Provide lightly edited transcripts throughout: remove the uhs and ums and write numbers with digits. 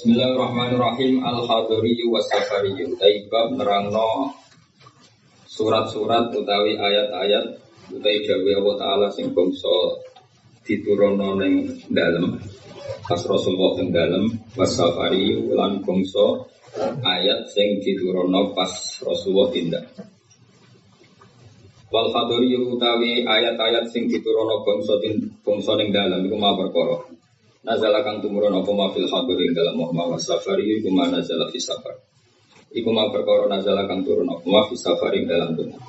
Bismillahirrahmanirrahim. Al-Hadari was-Safari. Taibab nerangno surat-surat utawi ayat-ayat utawi dawuh Allah Ta'ala sing bangsa diturunno ning dalem pas Rasulullah ing dalem was-Safari lan bangsa ayat sing diturunno pas Rasulullah tindak. Wal Hadari utawi ayat-ayat sing diturunno bangsa ning dalem iku ma perkara. Nazala kang tumurun apa ma fil hadri dalam Muhammad safari iku ma nazala fi safar. Iku ma perkara nazala kang turun apa ma fi safari dalam dunya.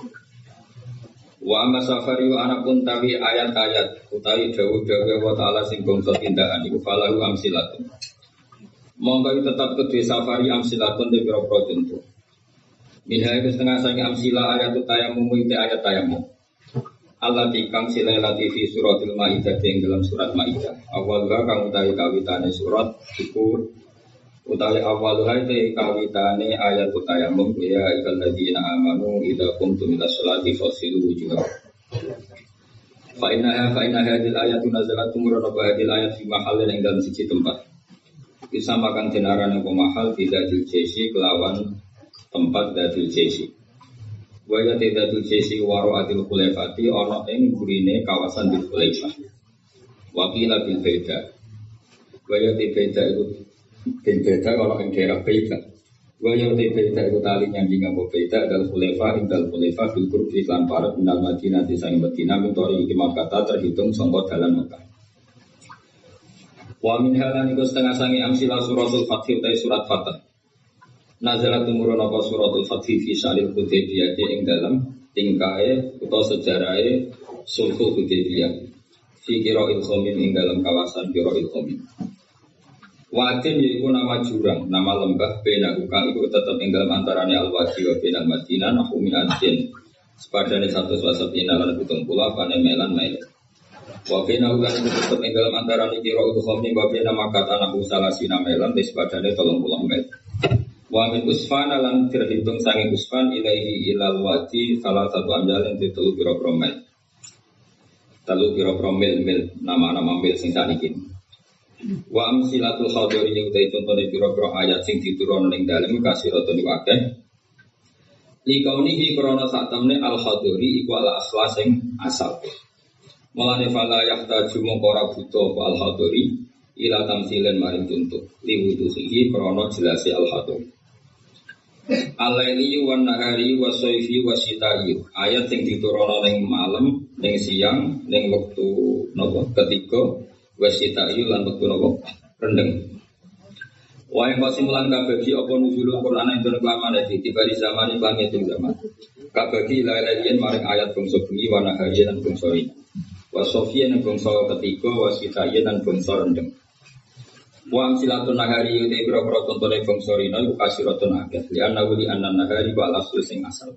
Wa amma safari wa anapun tawi ayat-ayat utawi dawuh-dawuh wa ta'ala sing bangsa tindakan iku falahu amsilatun. Monggo tetap kedhe safari amsilatun de pira-pira contoh. Minha iku setengah sange amsila ayat tayamum ite ayat tayamum. Allah tikang silailati fi suratil Maidah yang dalam surat Maidah. Awalnya kang utawi kawitane surat iku utawi awalnya te kawitane ayat tayamum ya ikal ladina amanu idza qumtum ila sholati fasilu wujuhakum. Fa inna hadhil ayatu nazalat tumurun hadhil ayat fi mahallin ing dalam siji tempat. Bisa makan denarane pemahal tidak dijesi kelawan tempat dadul jesi. Waya tidak tujesi waro adil khulefati ono ing gurine kawasan bil khulefah. Wakila bil beda. Waya beda itu bil beda ono ing daerah beda. Waya beda itu tali nyanding nggo beda dal khulefah ing dal khulefah bil qurbi lan parat minal Madinah di sang Madinah mintori iki Makkah terhitung sangka dalan Makkah. Wa min halan iku setengah sangi amsilah suratul Fath utai surat Fath. Nazalat tumurun apa suratul Fathi fi salil Hudaybiyah ing dalam tingkae utawa sejarahe sulhul Hudaybiyah fi qira'il khamin ing dalam kawasan qira'il khamin. Wadin yaiku nama jurang, nama lembah benahuka itu tetap ing dalam antarane al-wadi wa benal Madinah nahu min adin sepadane 1 wasabina lan 70 panemelan mail. Wa benahuka itu tetap ing dalam antarane qira'il khamin wa benal Makkah nahu salasina melan sepadane 30 mil. Wa min usfana lan terhitung sange usfan ilaihi ilal wadi salah satu anjalan di telu pira-pira mil. Telu pira-pira mil nama-nama mil sing saniki. Wa amsilatul hadari utai contone pira-pira ayat sing diturun ning dalem kasiratun akeh. Li kaunihi krana sak temne al hadari iku ala asla sing asal. Mulane fala yahtaju mongko ora butuh al hadari ila tamsilan maring contoh liwuduhi krana jelase al hadari. Al-laili wan nahari wasayfi wasita'i. Ayat sing diturunno ning malam, ning siang, ning wektu napa ketiga wasita'i lan wektu napa rendeng. Wa ing kasimulan kabagi apa nuzulul Qur'an ing dalem kelaman iki dibari zaman lan ngitung zaman. Kabagi lailien maring ayat bangsa bengi wa nahari lan bangsa ini. Wa sofiyan bangsa ketiga wasita'i lan bangsa rendeng. Wa amsilatun nahari uti pira-pira contone bangsa rina iku kasiratun akeh li anna nahari wa al-asl sing asal.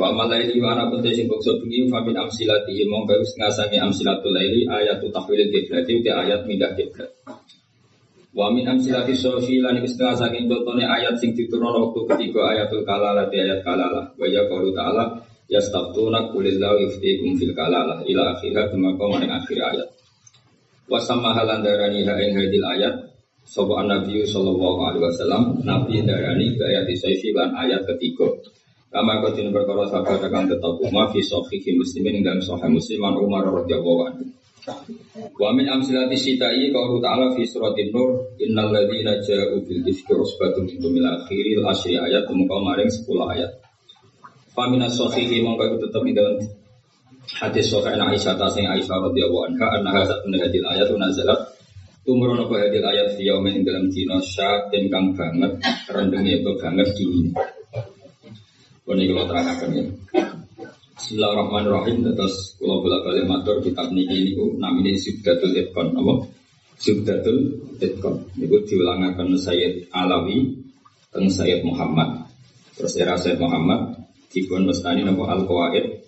Wa malaili wa ana pete sing bangsa bengi fa min amsilati mongko wis ngasangi amsilatul laili ayatu tahwilil qiblat uti ayat pindah qiblat. Wa min amsilati sofi lan wis ngasangi contone ayat sing diturunno wektu ketiga ayatul kalalah di ayat kalalah wa ya qaulu ta'ala yastaftuna qulillahu yuftikum fil kalalah ila akhirah maka maring akhir ayat. Wasama halan darani ing hadil ayat sapa Nabi sallallahu alaihi wasallam nabi darani ayat isaifi lan ayat ketiga kama kotin perkara sahabat kang tetep umma fi sahih muslimin dan sahih musliman Umar radhiyallahu anhu wa min amsilati sitai qaulu ta'ala fi suratin nur innal ladzina ja'u bil ifki usbatun minkum ila akhiril asyri ayat mengko maring 10 ayat fa minas sahih mongko tetep ing dalam hadis sahih Aisyah tasing Aisyah radhiyallahu anha annaha satun hadil ayat nazalat tumurun apa hadil ayat fi yaumin dalam dina syatin kang banget rendenge banget dingin. Kene kula terangaken ya. Bismillahirrahmanirrahim. Terus kula bola-balik matur kitab niki niku namine Subdatul Itqan apa? Subdatul Itqan. Niku diulangaken Sayyid Alawi teng Sayyid Muhammad. Terus era Sayyid Muhammad dipun mestani napa Al-Qawaid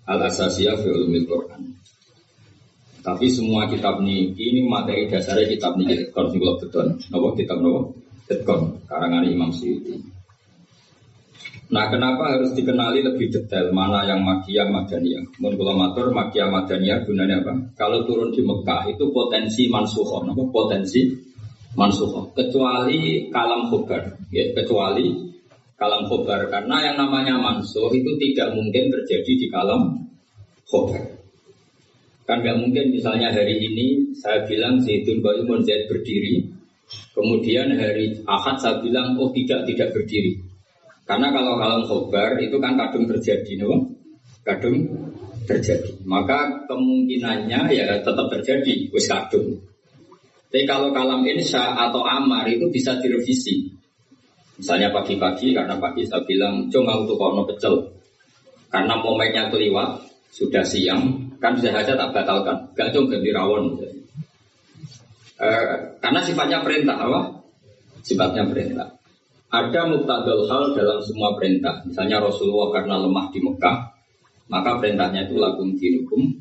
Al-Asasiyah fi Ulumil Quran. Tapi semua kitab ini materi dasarnya kitab niki kon sing kula beton. Napa kitab napa? Itqan karangan Imam Suyuti. Nah, kenapa harus dikenali lebih detail mana yang Makkiyah Madaniyah? Mun kula matur Makkiyah Madaniyah gunanya apa? Kalau turun di Mekah itu potensi mansukh, potensi mansukh. Kecuali kalam khobar, ya, kecuali kalam khobar, karena yang namanya mansukh itu tidak mungkin terjadi di kalam khobar. Kan nggak mungkin misalnya hari ini saya bilang Zaidun Ba'imun Zaid berdiri, kemudian hari Ahad saya bilang oh tidak berdiri. Karena kalau kalam khobar itu kan kadung terjadi, no? Kadung terjadi. Maka kemungkinannya ya tetap terjadi, wis kadung. Tapi kalau kalam insya atau amar itu bisa direvisi. Misalnya pagi-pagi, karena pagi saya bilang cuma untuk kono pecel, karena momennya keliwat, sudah siang, kan bisa saja tak batalkan, gak cuma ganti rawon. Karena sifatnya perintah, apa? Sifatnya perintah. Ada muqtadal hal dalam semua perintah. Misalnya Rasulullah karena lemah di Mekah, maka perintahnya itu lakum dinukum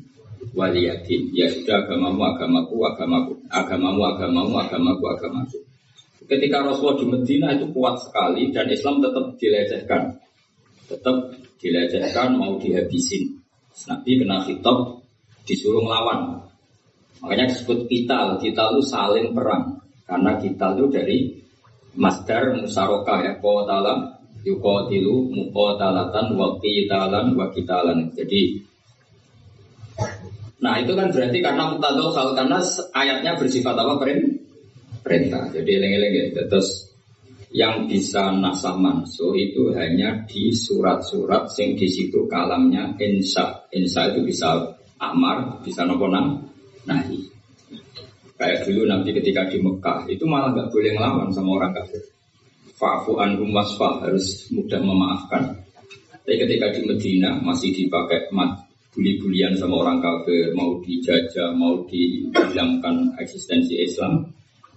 waliyadin. Ya sudah, agamamu, agamaku, agamaku. Agamamu, agamamu, agamaku, agamaku. Ketika Rasulullah di Medina itu kuat sekali dan Islam tetap dilecehkan. Tetap dilecehkan, mau dihabisin. Nabi kena khitab, disuruh melawan. Makanya disebut qital. Qital itu saling perang. Karena qital itu dari masdar musarokah, ya, qatala yuqatilu muqatalatan wa qitalan wa qitalan. Jadi nah itu kan berarti karena muqtadal hal, karena ayatnya bersifat apa? Perintah. Jadi eleng-eleng ya. Terus yang bisa nasah mansuh itu hanya di surat-surat yang di situ kalamnya insya. Insya itu bisa amar, bisa nopo nahi. Kayak dulu Nabi ketika di Mekah itu malah nggak boleh ngelawan sama orang kafir. Fa'fu anhum wasfah, harus mudah memaafkan. Tapi ketika di Medina masih dipakai buli-bulian sama orang kafir, mau dijajah, mau dihilangkan eksistensi Islam.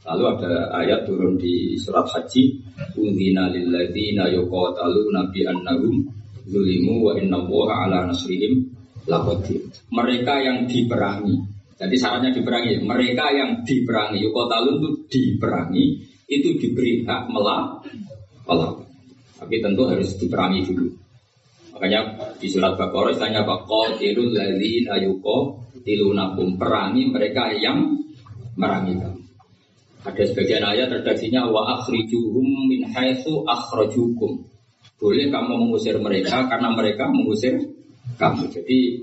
Lalu ada ayat turun di surat Haji, Udzina lilladzina yuqataluna bi annahum zulimu wa innallaha ala nasrihim laqadir. Mereka yang diperangi. Jadi syaratnya diperangi, mereka yang diperangi, yuqatalun itu diperangi, itu diberi hak melawan. Tapi tentu harus diperangi dulu. Makanya di surat Baqarah istilahnya apa? Qatilul ladzina yuqatilunakum, perangi mereka yang merangi kamu. Ada sebagian ayat redaksinya wa akhrijuhum min haitsu akhrajukum. Boleh kamu mengusir mereka karena mereka mengusir kamu. Jadi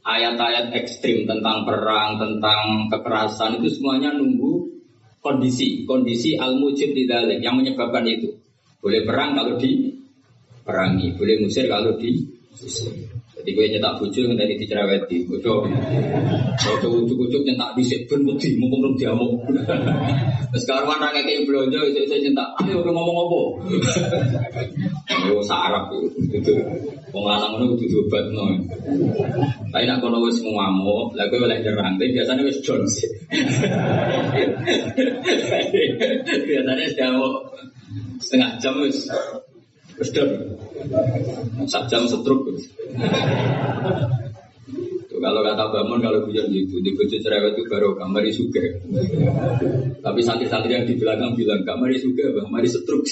ayat-ayat ekstrim tentang perang, tentang kekerasan itu semuanya nunggu kondisi al-mujib lidzalik yang menyebabkan itu. Boleh perang kalau diperangi, boleh musir kalau diusir. Jadi gue nyetak bojo yang tadi dicereweti, bojo ujuk-ujuk nyetak disik ben wedi mumpung diamuk. Terus sekarang mana kayak belanja saya nyetak, ayo udah ngomong apa? Oh sarap itu, pengalang itu kudu diobatno. Tapi nak kono wis ngamuk, lha kowe oleh nyerang, tapi biasanya wis Jones. Biasanya diamuk setengah jam wis dong. Sak jam setruk. Tuh, kalau kata Bamun kalau hujan gitu, di bojo cerewet itu baru kamari suga. Tapi santri-santri yang di belakang bilang kamari suga, bang, mari setruk.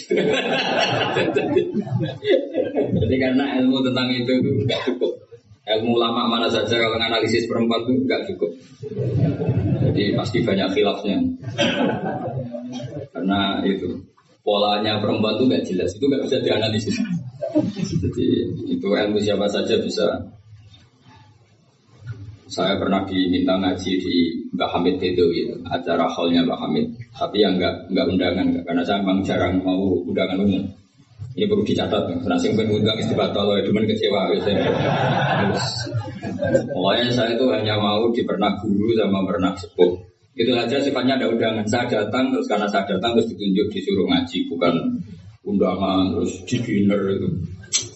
Jadi karena ilmu tentang itu nggak cukup. Ilmu ulama mana saja kalau analisis perempuan itu nggak cukup. Jadi pasti banyak khilafnya. Karena itu polanya perempuan itu nggak jelas, itu nggak bisa dianalisis. Jadi itu ilmu siapa saja bisa. Saya pernah diminta ngaji di Mbak Hamid Tedowi, acara hallnya Mbak Hamid. Tapi yang nggak undangan, karena saya memang jarang mau undangan umum. Ini perlu dicatat, nasi mungkin undang istibatal, cuma kecewa. Pokoknya saya itu hanya mau di pernak guru sama pernak sepuh. Itu saja sifatnya ada undangan. Saya datang terus karena saya datang terus ditunjuk disuruh ngaji, bukan undangan terus di dinner itu.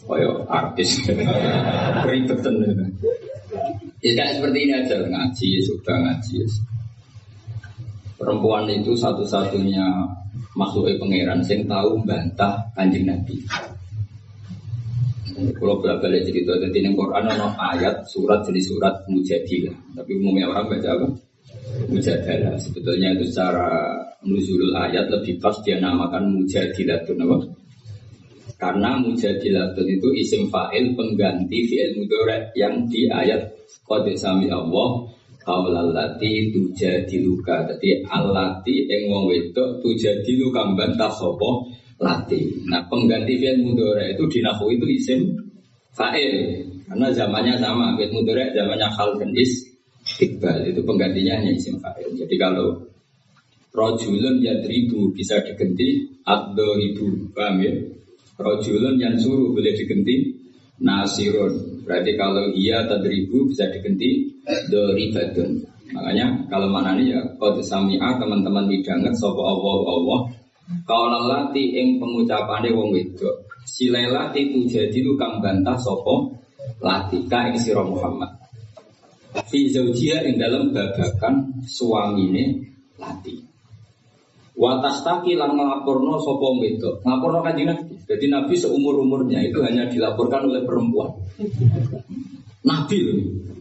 Kayak artis, keribetan itu. Ya kayak seperti ini aja, ngaji sudah ngaji. Perempuan itu satu-satunya makhluk pangeran yang tahu bantah Kanjeng Nabi. Kalau balik cerita tadi di Quran ada ayat surat jadi surat Mujadilah, tapi umumnya orang baca apa? Mujadalah. Sebetulnya itu secara nuzulul ayat lebih pas dia namakan Mujadilatun apa? Karena Mujadilatun itu isim fa'il pengganti fi'il mudhari yang di ayat qad sami Allah qaulal lati tujadiluka. Dadi allati ing wong wedok tujadiluka bantah sapa lati. Nah, pengganti fi'il mudhari itu di nahwu itu isim fa'il. Karena zamannya sama, fi'il mudhari zamannya hal dan istiqbal itu penggantinya hanya isim fa'il. Jadi kalau rajulun yadribu bisa diganti ad-dharibu, paham ya? Rajulun yansuru boleh diganti nasirun. Berarti kalau iya tadribu bisa diganti dharibatun. Makanya kalau maknanya ya qad sami'a teman-teman midanget sapa Allah qaulal lati ing pengucapane wong wedok. Silelati tujadilu kang bantah sapa lati ka ing sira Muhammad. Fi zaujiha ing dalam babakan suamine lati. Wa tastaqi lan nglaporno sapa wedok. Nglaporno Kanjeng Nabi. Jadi Nabi seumur-umurnya itu hanya dilaporkan oleh perempuan. Nabi lho.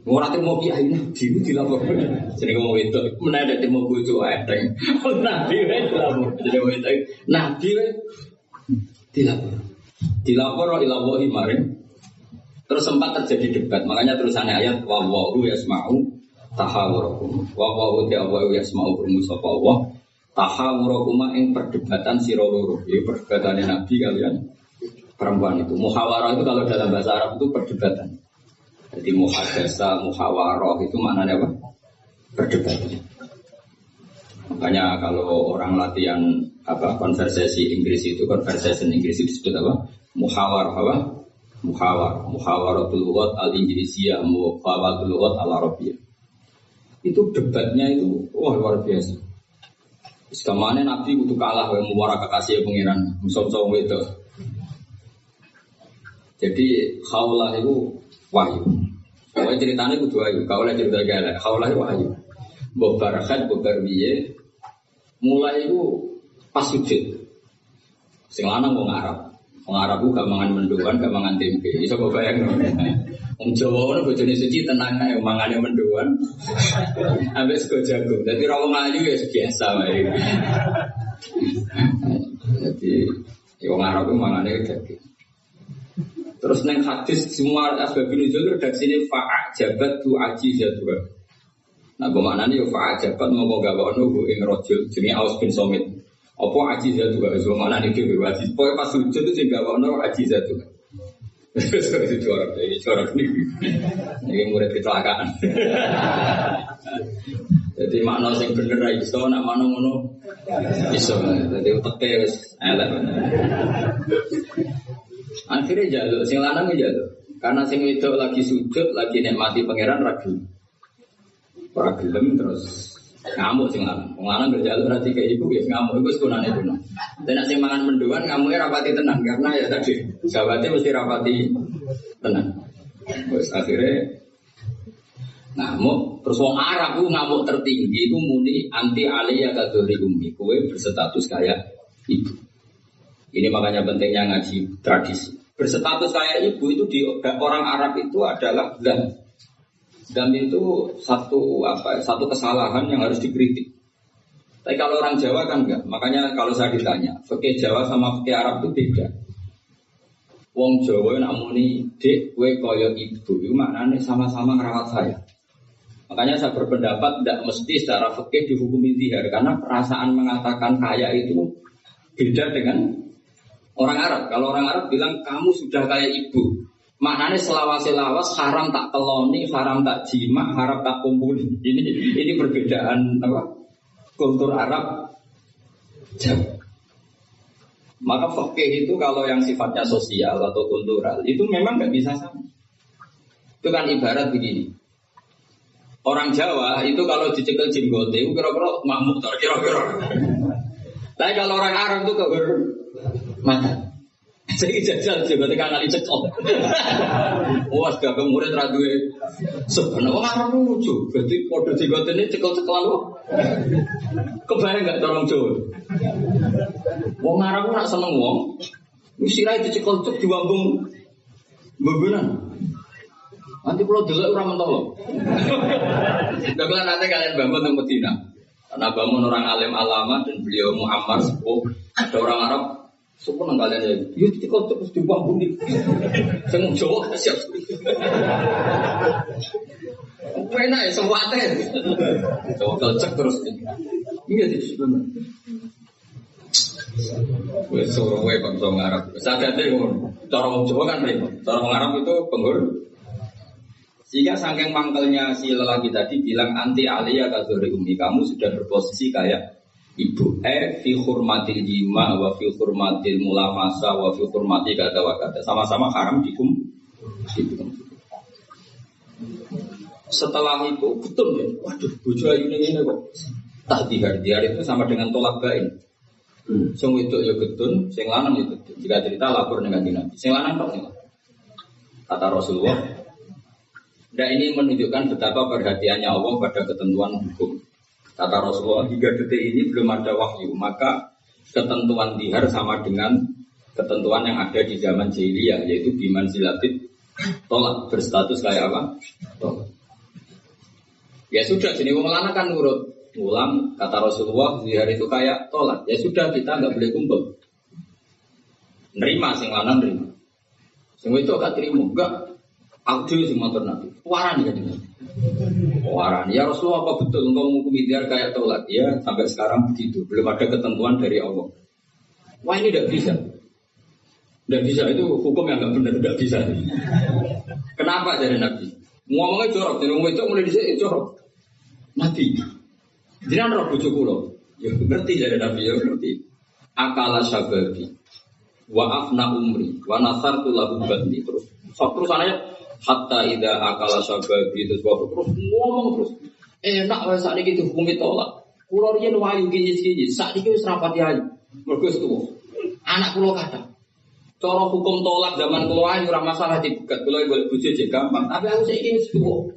Ora temu kiai Nabi dilaporkan. Jenenge wong wedok menawa temu bojo enteng. Nabi wae dilapor. Jenenge wedok Nabi wae dilapor. Dilapor ila wahi maring. Terus sempat terjadi debat. Makanya terusannya ayat wa wa'u yasma'u tahawurakum. Wa wa'u yasma'u sapa Allah. Tahawurakuma ing perdebatan sira loro. Ya perdebatan Nabi kalian perempuan itu. Muhawarah itu kalau dalam bahasa Arab itu perdebatan. Jadi muhadasa, muhawarah itu maknanya apa? Perdebatan. Makanya kalau orang latihan konversasi Inggris itu conversation Inggris itu disebut apa? Muhawarah apa? Muhawaratul lughat al-Inggrisiyah, muhawaratul lughat al-Arabiyyah. Itu debatnya itu luar biasa. Sekamane Nabi kudu kalah wae muwara kekasih pangeran musa-musa itu. Jadi khaulah itu wahyu. Kalau ceritanya kudu wahyu, kalau cerita galak, khaulah itu wahyu. Mbok barakat, mbok barbiye mulai itu pas sujud. Sing lanang wong Arab. Wong Arab ku gak mangan mendoan, gak mangan tempe. Iso mbok bayangno. Wong Jawa ono bojone suci tenang ae mangane mendoan. Ambek sego jagung. Dadi ra wong ayu ya biasa wae. Jadi wong Arab ku mangane daging. Terus neng hadis semua asbabun nuzul redaksine fa'ajabat tu ajizatu. Nah, bermaknanya yo fa'ajabat monggo gawe ono ing rajul jenenge Aus bin Somit. Apa ajizatu gak iso maknane dhewe wajib. Pokoke pas sujud itu sing gawe ono ajizatu. Itu orang ini murid kecelakaan. Jadi makna sing bener ra iso, nak makna ngono iso. Jadi uteke wis elek. Akhirnya jaluk, sing lanang jaluk. Karena sing wedok lagi sujud, lagi nikmati pangeran ragil. Ora gelem terus ngamuk sing lanang. Wong lanang berjaluk ra dikek iku ya ngamuk iku sekunane kuno. Dan nek sing mangan mendoan ngamuke rapati tenang karena ya tadi jawate mesti rapati tenang. Wis akhire ngamuk terus wong Arab ku ngamuk tertinggi iku muni anti aliyah kadori ummi kowe berstatus kayak ibu. Ini makanya pentingnya ngaji tradisi. Berstatus kayak ibu itu di orang Arab itu adalah dam itu satu kesalahan yang harus dikritik. Tapi kalau orang Jawa kan enggak. Makanya kalau saya ditanya, fikih Jawa sama fikih Arab itu beda. Wong Jawa nak muni dek kowe kaya ibu, itu maknanya sama-sama ngerawat saya. Makanya saya berpendapat tidak mesti secara fikih dihukumi zihar karena perasaan mengatakan kaya itu beda dengan orang Arab. Kalau orang Arab bilang kamu sudah kayak ibu, maknanya selawas-selawas haram tak keloni, haram tak jima, haram tak kumpuli. Ini perbedaan apa? Kultur Arab Jawa. Maka fikih itu kalau yang sifatnya sosial atau kultural itu memang nggak bisa sama. Itu kan ibarat begini. Orang Jawa itu kalau dicekel jenggote itu kira-kira makmuk kira-kira. Tapi kalau orang Arab itu mata. Jadi jajal jenggote kan kali cekol. Wah, gak murid ra duwe sebenarnya wong Arab lucu. Berarti kode jenggote ini cekel-cekelan kok. Kebayang gak orang Jawa? Wong Arab nak seneng wong, sirahe dicekel cuk diwambung bebenan. Nanti kalau delok ora mentolo. Dapat nanti kalian bangun di Medina. Karena bangun orang alim alama dan beliau Muhammad sepuh. Ada orang Arab Sopo nang kalian ya. Yo dikocok terus dibuang bumi. Sing Jawa gak siap. Enak ya sewate. Jawa kocok terus. Iya disebut. Wes suruh wae bangsa Arab. Sadate ngono. Cara wong Jawa kan repot. Cara wong Arab itu penghul. Sehingga saking mangkelnya si lelaki tadi bilang anti alia kadzuri umi, kamu sudah berposisi kayak ibu. Fi hurmatil jima wa fi hurmatil mulamasa wa fi hurmati kata wa kata. Sama-sama haram dikum. Setelah itu betul ya. Waduh, bojo ayu ini kok. Tak dihar itu sama dengan tolak bain. Sing wedok ya gedun, sing lanang ya gedun. Jika cerita lapor dengan Nabi. Sing lanang tok nih. Kata Rasulullah. Dan ini menunjukkan betapa perhatiannya Allah pada ketentuan hukum. Kata Rasulullah, hingga detik ini belum ada wahyu, maka ketentuan dihar sama dengan ketentuan yang ada di zaman jahiliyah, yaitu biman silatit tolak, berstatus kayak apa? Tolak. Ya sudah, jadi wong lanang kan nurut. Ulang, kata Rasulullah, dihar itu kayak tolak. Ya sudah, kita nggak boleh kumpul. Nerima, sing lanang nerima. Sing itu gak terima, enggak. Aku sing motor Nabi. Warani kan ini. Warani. Ya Rasulullah, apa betul engkau menghukumi dihar kayak tolak? Ya, sampai sekarang begitu. Belum ada ketentuan dari Allah. Wah, ini tidak bisa. Tidak bisa, itu hukum yang nggak benar, tidak bisa. Kenapa dari Nabi? Ngomongnya jorok, jadi ngomong itu mulai disini jorok. Nabi, jangan roh bojo kula. Ya ngerti dari Nabi, ya ngerti. Akala syababi, wa afna umri, wa nasartu lahu bandi. Terus anaknya hatta ida akala sababi terus ngomong terus enak wae sak niki dihukumi tolak. Kula riyen wayu kinyis-kinyis, sak niki wis rapati ayu. Mergo tuwa. Anak kula kathah. Cara hukum tolak zaman kula ayu ora masalah dibegat. Kula golek bojo jek gampang, tapi aku saiki wis tuwa.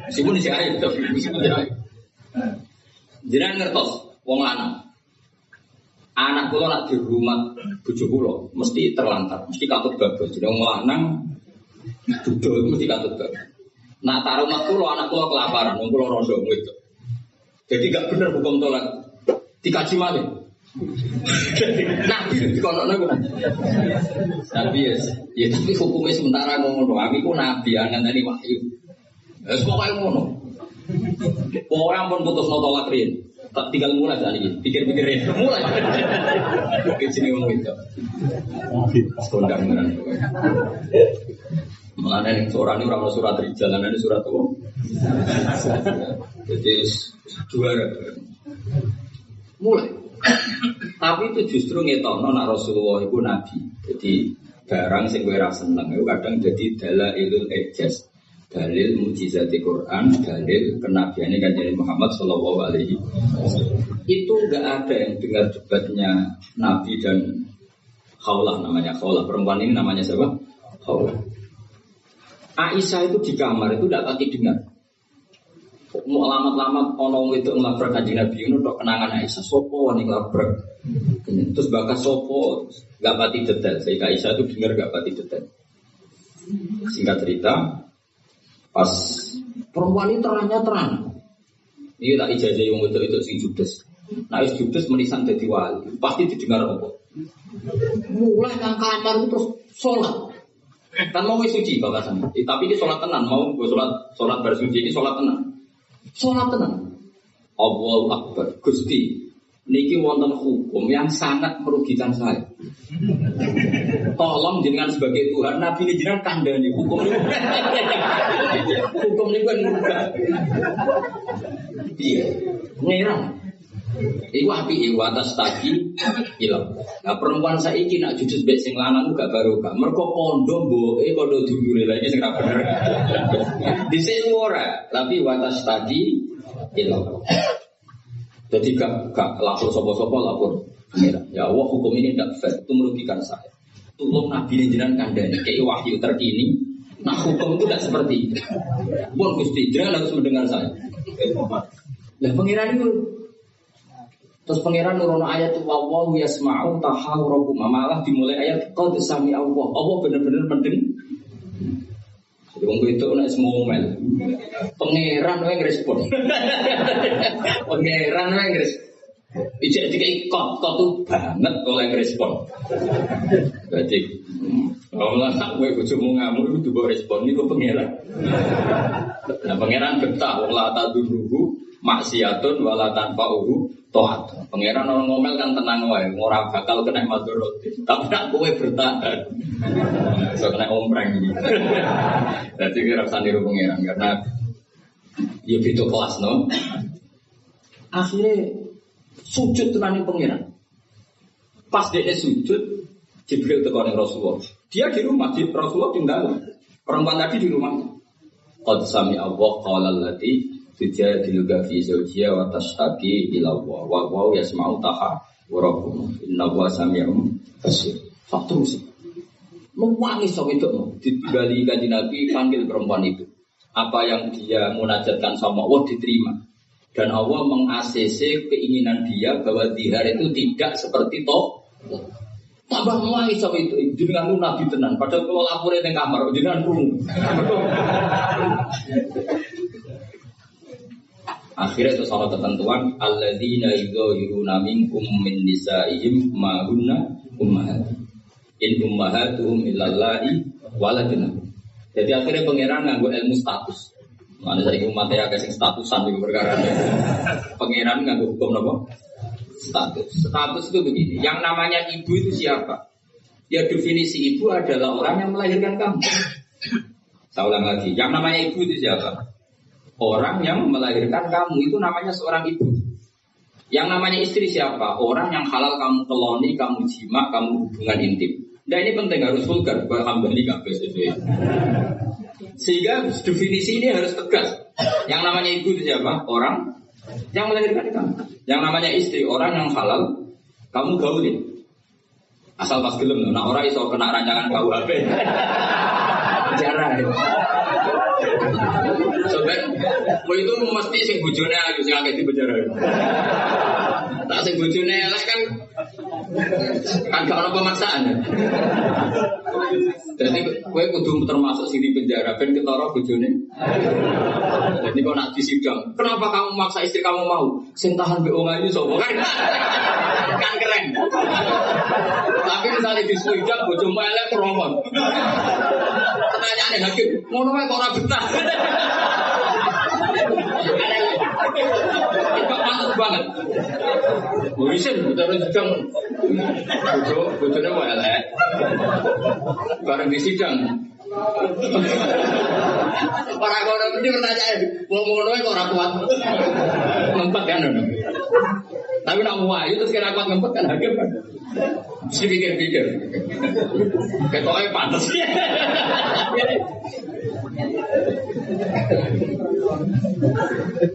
Sipun isih ayu to, sipun ayu. Jenengan ngertos wong lanang. Anak kula nak dihormat bojo kula mesti terlantar, mesti katut bablas. Jeneng wong lanang duduk mesti katut bablas. Nak taruh mak kula anak kula kelaparan, wong kula rondo gitu. Jadi gak bener hukum tolak. Dikaji malih. Nabi dikono-kono ku. Nabi ya tapi hukumnya sementara ngono. Aku ku nabi ngandani wahyu. Wes pokoke ngono. Orang pun putus tolak riyen. Tak tinggal mulai tadi, pikir-pikirin mulai. Sini ngomong itu. Kondang beneran. Malah yang seorang ini orang surat rijal, ini surat apa? Jadi juara. Mulai. Tapi itu justru ngetono nak Rasulullah itu nabi. Jadi barang sing kowe ra seneng itu kadang jadi dalailul ijaz. Dalil mukjizat Quran, dalil kenabiannya Kanjeng Muhammad sallallahu alaihi wasallam. Itu enggak ada yang dengar debatnya Nabi dan Khawlah, namanya Khawlah. Perempuan ini namanya siapa? Khawlah. Aisyah itu di kamar itu enggak pati dengar. Mau alamat-alamat ono itu ngelabrak Kanjeng Nabi itu tok kenangan Aisyah. Sopo ning ngelabrak. Terus bakas sopo enggak pati detail. Sehingga Aisyah itu dengar enggak pati detail. Singkat cerita, pas perempuan ini terangnya terang. Ini tak ijazah yang itu sing judes. Nah is judes menisan jadi wali. Pasti didengar apa? Mulai nang kamar terus sholat. Kan mau suci bakasan. Tapi ini sholat tenan. Mau gue sholat bersuci ini sholat tenan. Sholat tenan. Allahu Akbar. Gusti. Niki wonten hukum yang sangat merugikan saya. Tolong jenengan sebagai Tuhan, Nabi ini jenengan kandani hukum ini. Hukum ini kan merubah. Iya, ngerang. Iku api atas tadi hilang. Nah perempuan saiki nak jujur bek sing lanang gak barokah. Mergo kondo mboke kondo dulure lagi sing ra bener. Dhisik ora, tapi watas tadi hilang. Jadi gak lapor sopo-sopo lapor. Ya Allah hukum ini tidak fair, itu merugikan saya. Tolong Nabi ini jenengan kandani kayak wahyu terkini. Nah hukum itu tidak seperti itu. Bon Gusti, jangan harus mendengar saya. Lah pangeran itu. Terus pangeran nurono ayat wallahu yasma'u tahawurakum. Malah dimulai ayat qad sami Allah. Allah benar-benar mendengar. Jadi wong itu nek ngomel. Pangeran wae ngrespon. Pangeran wae ngrespon. Ijek dikei kok tuh banget oleh respon. Jadi kalau lah gue bojomu ngamuk itu juga respon itu pangeran. Nah pangeran betah wong la tadurruhu maksiatun wala tanfa'uhu taat. Pangeran orang ngomel kan tenang wae, ora bakal kena madharat. Tapi nak kowe bertahan. So kena ompreng. Dadi kira usah niru pangeran karena ya beda kelas no. Akhirnya sujud tenaning pangeran. Pas dia sujud, Jibril tekan Rasulullah. Dia di rumah, Rasulullah tinggal. Perempuan tadi di rumah. Qad sami Allah qala allati tujadiluka fi zawjiha wa tashtaki ila Allah wa yasma'u tahawurakum innahu sami'un basir. Terus menangis sampai itu digali kanjeng Nabi panggil perempuan itu. Apa yang dia munajatkan sama Allah diterima. Dan Allah meng-ACC keinginan dia bahwa zihar itu tidak seperti toh. Tambah mulai sampai itu jenengan Nabi tenan. Padahal kalau laporin di kamar jenengan rungu. Akhirnya itu salah ketentuan alladzina yuzahiruna minkum min nisaihim ma hunna ummahatuhum in ummahatuhum illallahi waladuna. Jadi akhirnya pangeran nganggo ilmu status. Mana saya umatnya agak sing statusan di perkara ini. Pangeran nggak hukum apa? Status itu begini. Yang namanya ibu itu siapa? Ya definisi ibu adalah orang yang melahirkan kamu. Saya ulang lagi. Yang namanya ibu itu siapa? Orang yang melahirkan kamu itu namanya seorang ibu. Yang namanya istri siapa? Orang yang halal kamu keloni, kamu jima, kamu hubungan intim. Nah ini penting harus vulgar. Alhamdulillah kabeh itu. Sehingga definisi ini harus tegas. Yang namanya ibu itu siapa? Orang yang melahirkan kamu. Yang namanya istri, orang yang halal kamu gaulin. Asal pas gelem, nah orang iso kena rancangan KUHP. Jarang. Sobat, itu mesti sing bojone ayu sing akeh di penjara. Tak sing bojone elek kan gak ono pemaksaan. Jadi kowe kudu termasuk sing di penjara ben ketara bojone. Jadi kok nak disidang, kenapa kamu maksa istri kamu mau? Sing tahan mbek wong ayu sapa kan? Kan keren. Tapi misalnya di sidang bojomu elek promot. Pertanyaane hakim, ngono wae kok ora betah. Itu mantap banget. Wisin betul sidang. Bojone wae elek. Bareng di sidang. Para kono iki pertanyaan, wong ngono kok ora kuat. Ngempet kan. Tapi nak muayu terus kira kuat ngempet kan hakim kan. Mesti pikir-pikir. Ketoknya pantas.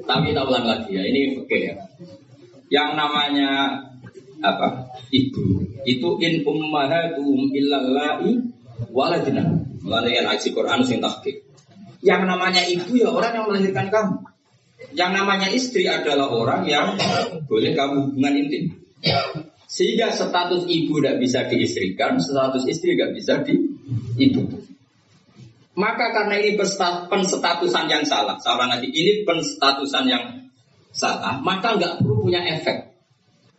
Tapi tak ulang lagi ya, ini oke ya. Yang namanya apa? Ibu itu in ummahatuhum illallahi waladina. Melalui ayat Quran sing tahqiq. Yang namanya ibu ya orang yang melahirkan kamu. Yang namanya istri adalah orang yang boleh kamu hubungan intim. Sehingga status ibu tidak bisa diistrikan, status istri tidak bisa di ibu. Maka karena ini penstatusan yang salah, ini penstatusan yang salah, maka nggak perlu punya efek.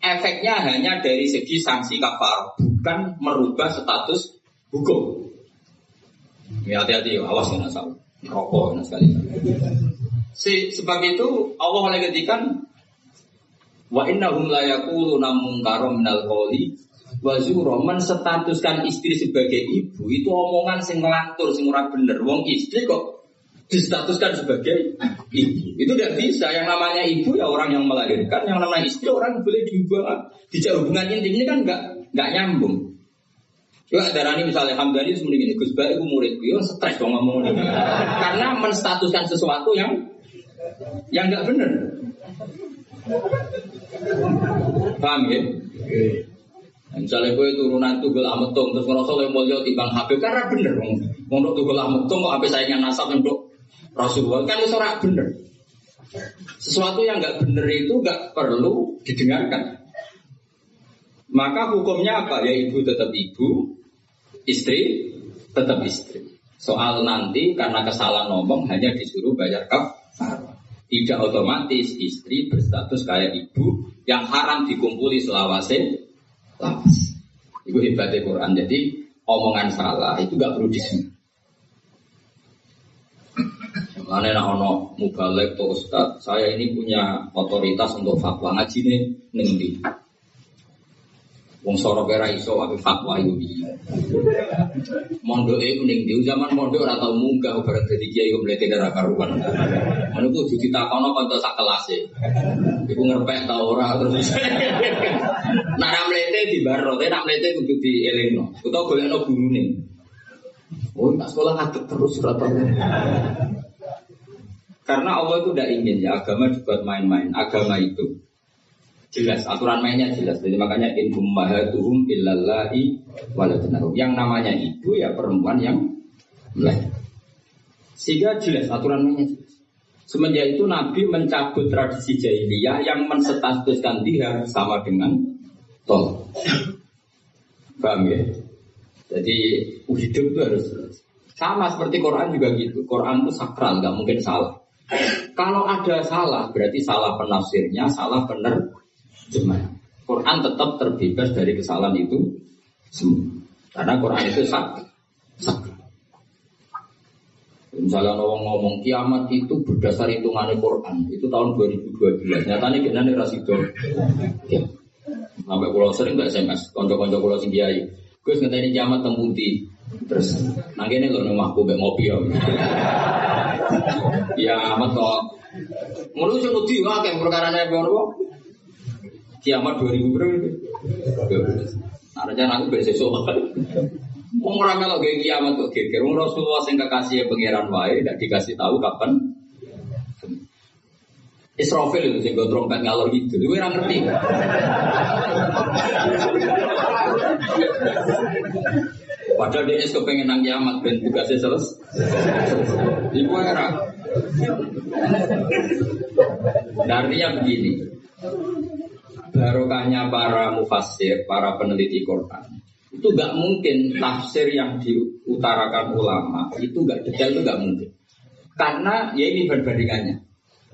Efeknya hanya dari segi sanksi kafar, bukan merubah status hukum. Ya hati-hati, awas ya nasab, rokok sekali. Sebab itu Allah oleh ketikan wa innahum la yaquluna munkaram minal qawli wa zura, menstatuskan istri sebagai ibu itu omongan sing ngelantur sing ora bener. Wong istri kok distatuskan sebagai ibu. Itu tidak bisa. Yang namanya ibu ya orang yang melahirkan, yang namanya istri orang boleh diubah. Dijak hubungan intim ini kan enggak nyambung. Yo darani misalnya Hamdani itu mending ini Gus Bae iku muridku yo stres dong ngomong ini. Karena menstatuskan sesuatu yang enggak benar. Paham ya? Misalnya gue turunan Tugel Ametung terus ngerasa yang mulia timbang Habib karena bener untuk Tugel Ametung kok sampai sayangnya nasab untuk Rasulullah kan itu ora bener. Sesuatu yang enggak bener itu enggak perlu didengarkan. Maka hukumnya apa? Ya ibu tetap ibu, istri tetap istri. Soal nanti karena kesalahan ngomong hanya disuruh bayar kafar. Tidak otomatis istri berstatus kayak ibu yang haram dikumpuli selawase lawas. Itu hebatnya Quran. Jadi omongan salah itu gak perlu disebut. Mana nak ono mubalek atau ustad, saya ini punya otoritas untuk fatwa ngaji nih nengdi. Wong soro kira iso ape fatwa itu. Mondok itu nengdi. Zaman mondok ora tau munggah bareng dadi kiai kok mlete ora karuan. Ngono ku dudu ditakono kanca sak kelase. Iku ngerpek ta ora terus. Nek ra mlete dibaro, nek mlete kudu dielingno. Utawa golekno gurune. Oh, tak sekolah ngadeg terus ora tau. Karena Allah itu tidak ingin ya agama dibuat main-main. Agama itu jelas, aturan mainnya jelas. Jadi makanya in ummahatuhum illallahi waladnarum. Yang namanya ibu ya perempuan yang melahirkan. Sehingga jelas aturan mainnya jelas. Semenjak itu Nabi mencabut tradisi jahiliyah yang menstatuskan dia sama dengan tol. Paham ya? Jadi hidup itu harus sama seperti Quran juga gitu. Quran itu sakral, nggak mungkin salah. Kalau ada salah, berarti salah penafsirnya, salah penerjemah. Quran tetap terbebas dari kesalahan itu semua. Karena Quran itu sakral. Misalnya orang ngomong kiamat itu berdasar hitungannya Quran, itu tahun 2012. Nyatanya kita nih rasido. Ya. Sampai pulau sering nggak SMS, konco-konco pulau singgiai. Gus ngeteni kiamat tembuti. Terus, nangkene lho nomahku mbek ngopi ya. Ya amat kok. Ngono sing wedi wae perkarane ngono. Kiamat 2000 berapa? Artinya aku besok sesuk. Wong ora melok ge kiamat kok geger. Wong Rasulullah sing kekasih pangeran wae ndak dikasih tahu kapan. Israfil itu sing go trompet ngalor gitu. Kowe ora ngerti. Padahal dia kepengen nang kiamat ben tugasnya selesai. Ibu era. Artinya begini. Barokahnya para mufassir, para peneliti Quran. Itu enggak mungkin tafsir yang diutarakan ulama itu enggak detail, itu enggak mungkin. Karena ya ini perbandingannya.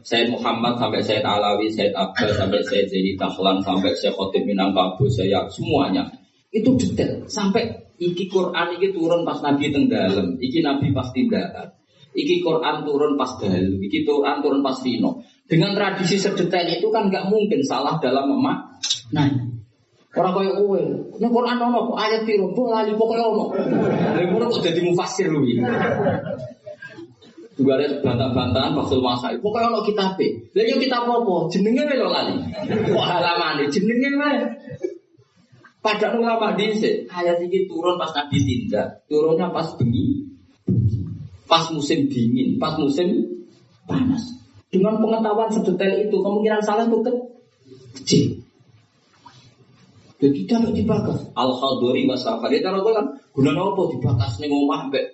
Sayyid Muhammad sampai Sayyid Alawi, Sayyid Abbas sampai Sayyid Zaini Tahlan sampai Sayyid Khotib Minangkabau, saya semuanya itu detail sampai iki Quran iki turun pas Nabi teng dalem, iki Nabi pas tindakan. Iki Quran turun pas dalu, iki Quran turun pas fino. Dengan tradisi sedetail itu kan enggak mungkin salah dalam nah. Ora koyo kowe. Nek Quran ono kok ayat piro, mbok lali pokoke ono. Lha ngono kok dadi mufassir lho iki. Juga ada bantah-bantahan Fathul Masai. Pokoknya ono kitabe. Lha yo kitab apa? Jenenge lho lali. Kok halamane jenenge wae. Padahal ulama dhisik, ayat iki turun pas Nabi tindak, turunnya pas bengi. Pas musim dingin, pas musim panas. Dengan pengetahuan sedetail itu, kemungkinan salah itu kecil. Jadi tidak dibahas. Al-Khaduri Masafar. Dia taruh kan, guna apa dibahas nih ngomah mbak.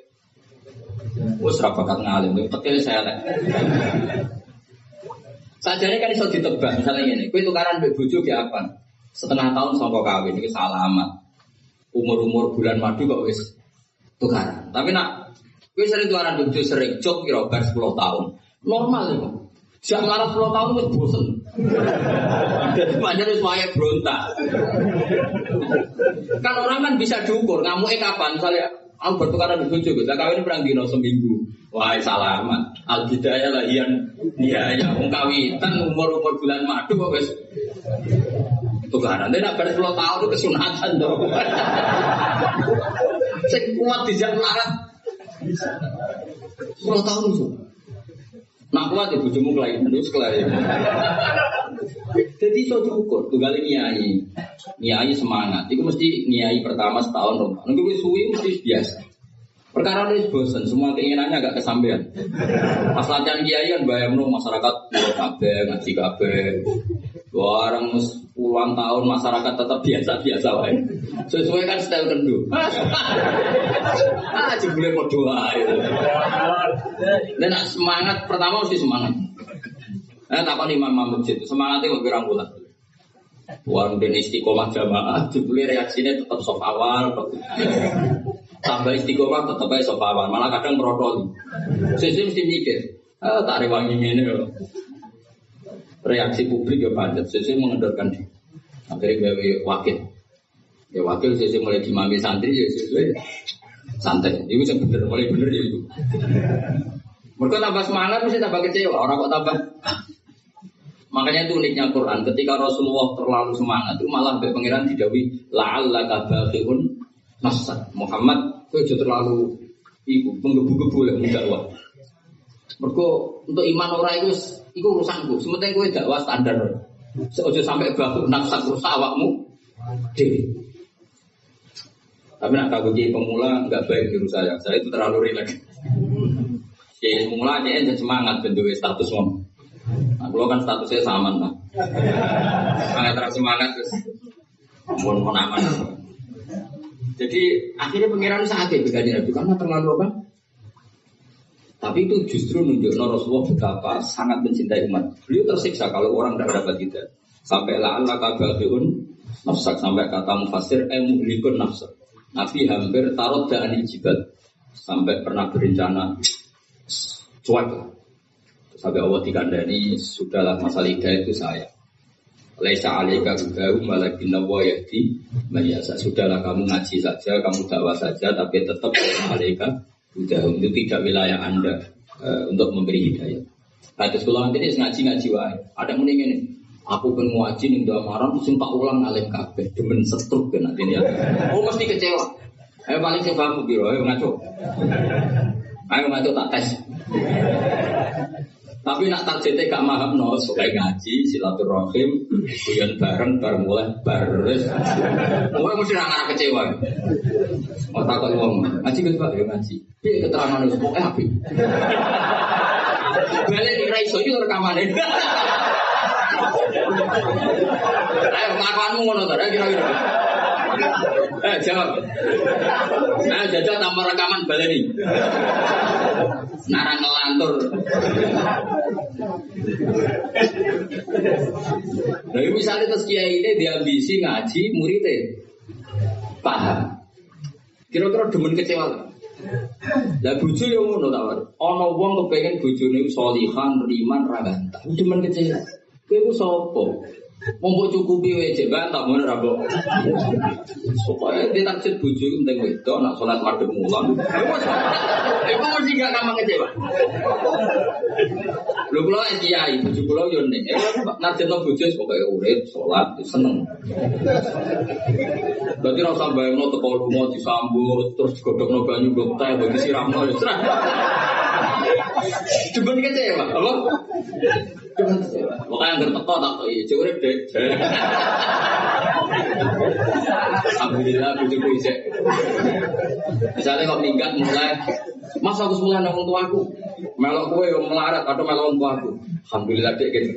Wah serapakat ngalim, betul saya lah. Sajane kan iso ditebak, misalnya ini, kue tukaran mbak bojo ke apa? Setengah tahun sangka kawin, ini salah amat. Umur-umur bulan madu kok wis tukaran. Tapi nak, kue sering tukaran bojo sering cok kira-kira 10 tahun. Normal ya. Siap larat 10 tahun itu bosen. Jadi banyak semuanya berontak. Kan orang kan bisa diukur, ngamuknya kapan? Misalnya, aku bertukaran di bojo, kita kawin perang dino seminggu. Wah, salamat. Al-bidayah lahian, ya, kawitan umur-umur bulan madu kok wis tukaran. Dia nak ber 10 tahun itu kesunatan dong. Saya kuat di jam larat. 10 tahun itu. Nak kuat ya bojomu kelainan terus kelainan. Jadi iso diukur, tunggal nyai. Nyai semangat. Iku mesti nyai pertama setahun rong. Nunggu wis suwi mesti biasa. Perkara ini bosan, semua keinginannya agak kesampean. Pas latihan kiai kan bayangno masyarakat nurut kabeh, ngaji kabeh. Orang puluhan tahun masyarakat tetap biasa-biasa wae. Sesuai kan style kendu. Jebule padha wae. Dan semangat pertama mesti semangat. Takon imam masjid, semangatnya kok pirang bulan. Wan ben istiqomah jamaah, jebule reaksinya tetap soft awal. Tambah istiqomah tetap aja soft awal, malah kadang merotol. Sesuk mesti mikir, tak rewangi ngene lho. reaksi publik ya padat, sesuai mengendorkan diri. Akhirnya gawe wakil. Ya wakil sesuai mulai dimami santri ya sesuai santai. Itu yang bener, mulai bener ya itu. Mereka tambah semangat mesti tambah kecewa, orang kok tambah. Makanya itu uniknya Quran. Ketika Rasulullah terlalu semangat, itu malah sampai pangeran didawi la'allaka baqi'un nafsak. Muhammad, kowe aja terlalu iku menggebu-gebu lah dakwah. Mergo untuk iman ora iku urusanku. Sementing kowe dakwah standar. Seojo sampai baqi'un nafsak rusak awakmu dhewe. Tapi nak kabeh pemula enggak baik menurut saya. Saya itu terlalu rileks. Ya pemula aja enten semangat bentuk status wong. Nah, kalau kan statusnya sama lah. Sangat terasa semangat terus mohon aman. Jadi akhirnya pengiran sakit begini Nabi karena terlalu apa? Tapi itu justru nunjuk Rasulullah betapa sangat mencintai umat. Beliau tersiksa kalau orang tidak dapat hidayah. Sampai la'allaka baqi'un nafsak, sampai kata mufassir muhlikun nafsak. Nabi hampir tarot da'anil jibal. Sampai pernah berencana cuak. Sampai Allah dikandani, sudahlah masalah hidayah itu saya. Laisa alaika hudahum walakin Allah yahdi man yasha. Sudahlah kamu ngaji saja, kamu dakwah saja, tapi tetap alaika hudahum, itu tidak wilayah Anda untuk memberi hidayah. Hadis kula nanti ngaji wae. Ada muni ngene. Aku kan ngaji ning Damaran terus tak ulang alim kabeh, demen setruk kan nanti ya. Oh mesti kecewa. Ayo paling sing paham piro, ayo ngaco. Ayo ngaco tak tes. Tapi nak targetnya gak paham no, kayak ngaji, silaturahim, kuyon bareng mulai baris. Mulai mesti nggak kecewa. Mau takut uang, ngaji kan pak, ya ngaji. Dia keterangan itu pokoknya api. Balik di raiso itu rekaman ini. Ayo pengakuanmu ngono tuh, kira-kira. Jawab. Nah, jajal tambah rekaman balik nih. Narang ngelantur. Nah, misalnya terus kiai ini diambisi ngaji muridnya paham. Kira-kira demen kecewa. Lah bojo yo ngono ta, Pak. Ana wong kepengin bojone sholihan, riman, ra ganteng. Demen kecewa. Kowe ku sapa? Mombo cukupi wae jek bantah ngono ra kok. Supaya ditarget bojo iku penting wedok nak salat madhep mulan. Iku mesti gak gampang kecewa. Lho kula kiai bojo kula yo ning. Narjeno bojo pokoke urip, salat, seneng. Dadi ora usah bayangno teko lunga disambut terus digodhogno banyu blok teh bagi siramno yo. Coba kecewa, apa? Makanya nggak teko tak iya, coba deh. Alhamdulillah bujuk bujuk. Misalnya kau minggat mulai, masa aku semula nang tuaku, melok kue yang melarat atau melok tuaku. Alhamdulillah deh gitu.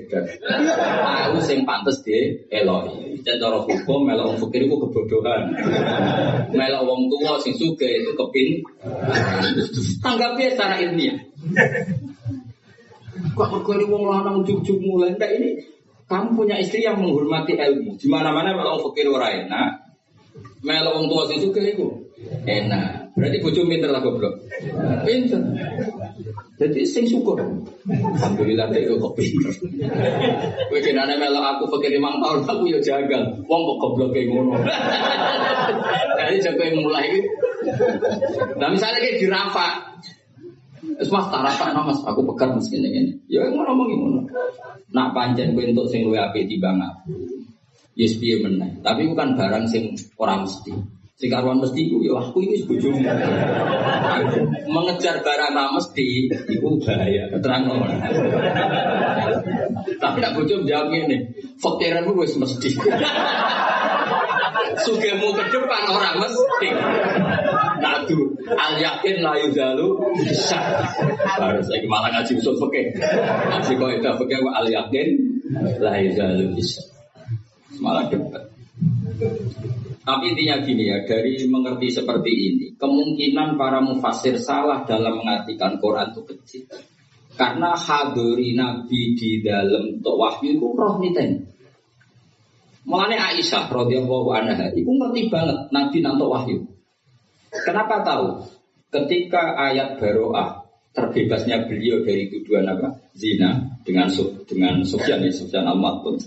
Aku sing pantes deh, eloi. Dan cara hukum melok fakir itu kebodohan. Melok wong tua sing suge itu kepin. Tanggapnya secara ilmiah. Kok perkara wong lanang ujug-ujug mulai ndak ini kamu punya istri yang menghormati ilmu. Di mana-mana melok fakir ora enak. Melok wong tua sing suge iku enak. Berarti bojo pinter lah goblok. Pinter. Jadi sing syukur. Alhamdulillah dek kok pinter. Kowe jenenge melok aku fakir 5 tahun aku yo jagal. Wong kok goblok kayak ngono. Jadi jago mulai iki. Nah misalnya kayak dirafa. Mas tak rasa mas, aku pekat mas gini. Ya ngomong gimana? Nak pancen kowe entuk sing luwih apik timbang aku. Yes piye meneh. Tapi bukan barang sing ora mesti. Sing karuan mesti iku ya aku iki bojomu. Mengejar barang ra mesti iku bahaya. Terangno. Tapi nak bojo jawab ngene, fakiranmu wis mesti. Sugemu ke depan orang mesti. Nadu al yakin la yuzalu bisa. Baru saya malah ngaji usul fikih. Ngaji kaidah fikih al yakin la yuzalu bisa. Malah debat. Tapi intinya gini ya, dari mengerti seperti ini, kemungkinan para mufassir salah dalam mengartikan Quran itu kecil. Karena hadiri Nabi di dalam wahyu itu roh niten. Mulanya Aisyah radhiyallahu anha itu ngerti banget Nabi nanti wahyu. Kenapa tahu? Ketika ayat Baro'ah terbebasnya beliau dari tuduhan apa? Zina dengan Sufyan al-Mu'attal.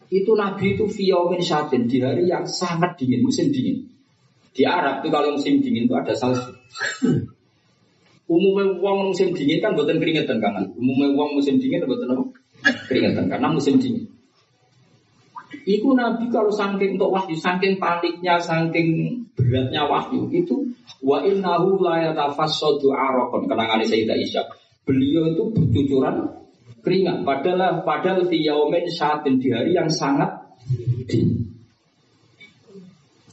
Itu Nabi itu fiyaumin syatin di hari yang sangat dingin, musim dingin. Di Arab itu kalau musim dingin itu ada salju. Umumnya uang musim dingin kan buatan keringetan kan? Umumnya uang musim dingin buatan apa? Keringetan karena musim dingin. Iku Nabi kalau saking untuk wahyu, saking paniknya, saking beratnya wahyu itu wa innahu la yatafassadu araqan kenangan Sayyidah Aisyah. Beliau itu bercucuran keringat padahal fi yaumin syatin di hari yang sangat dingin.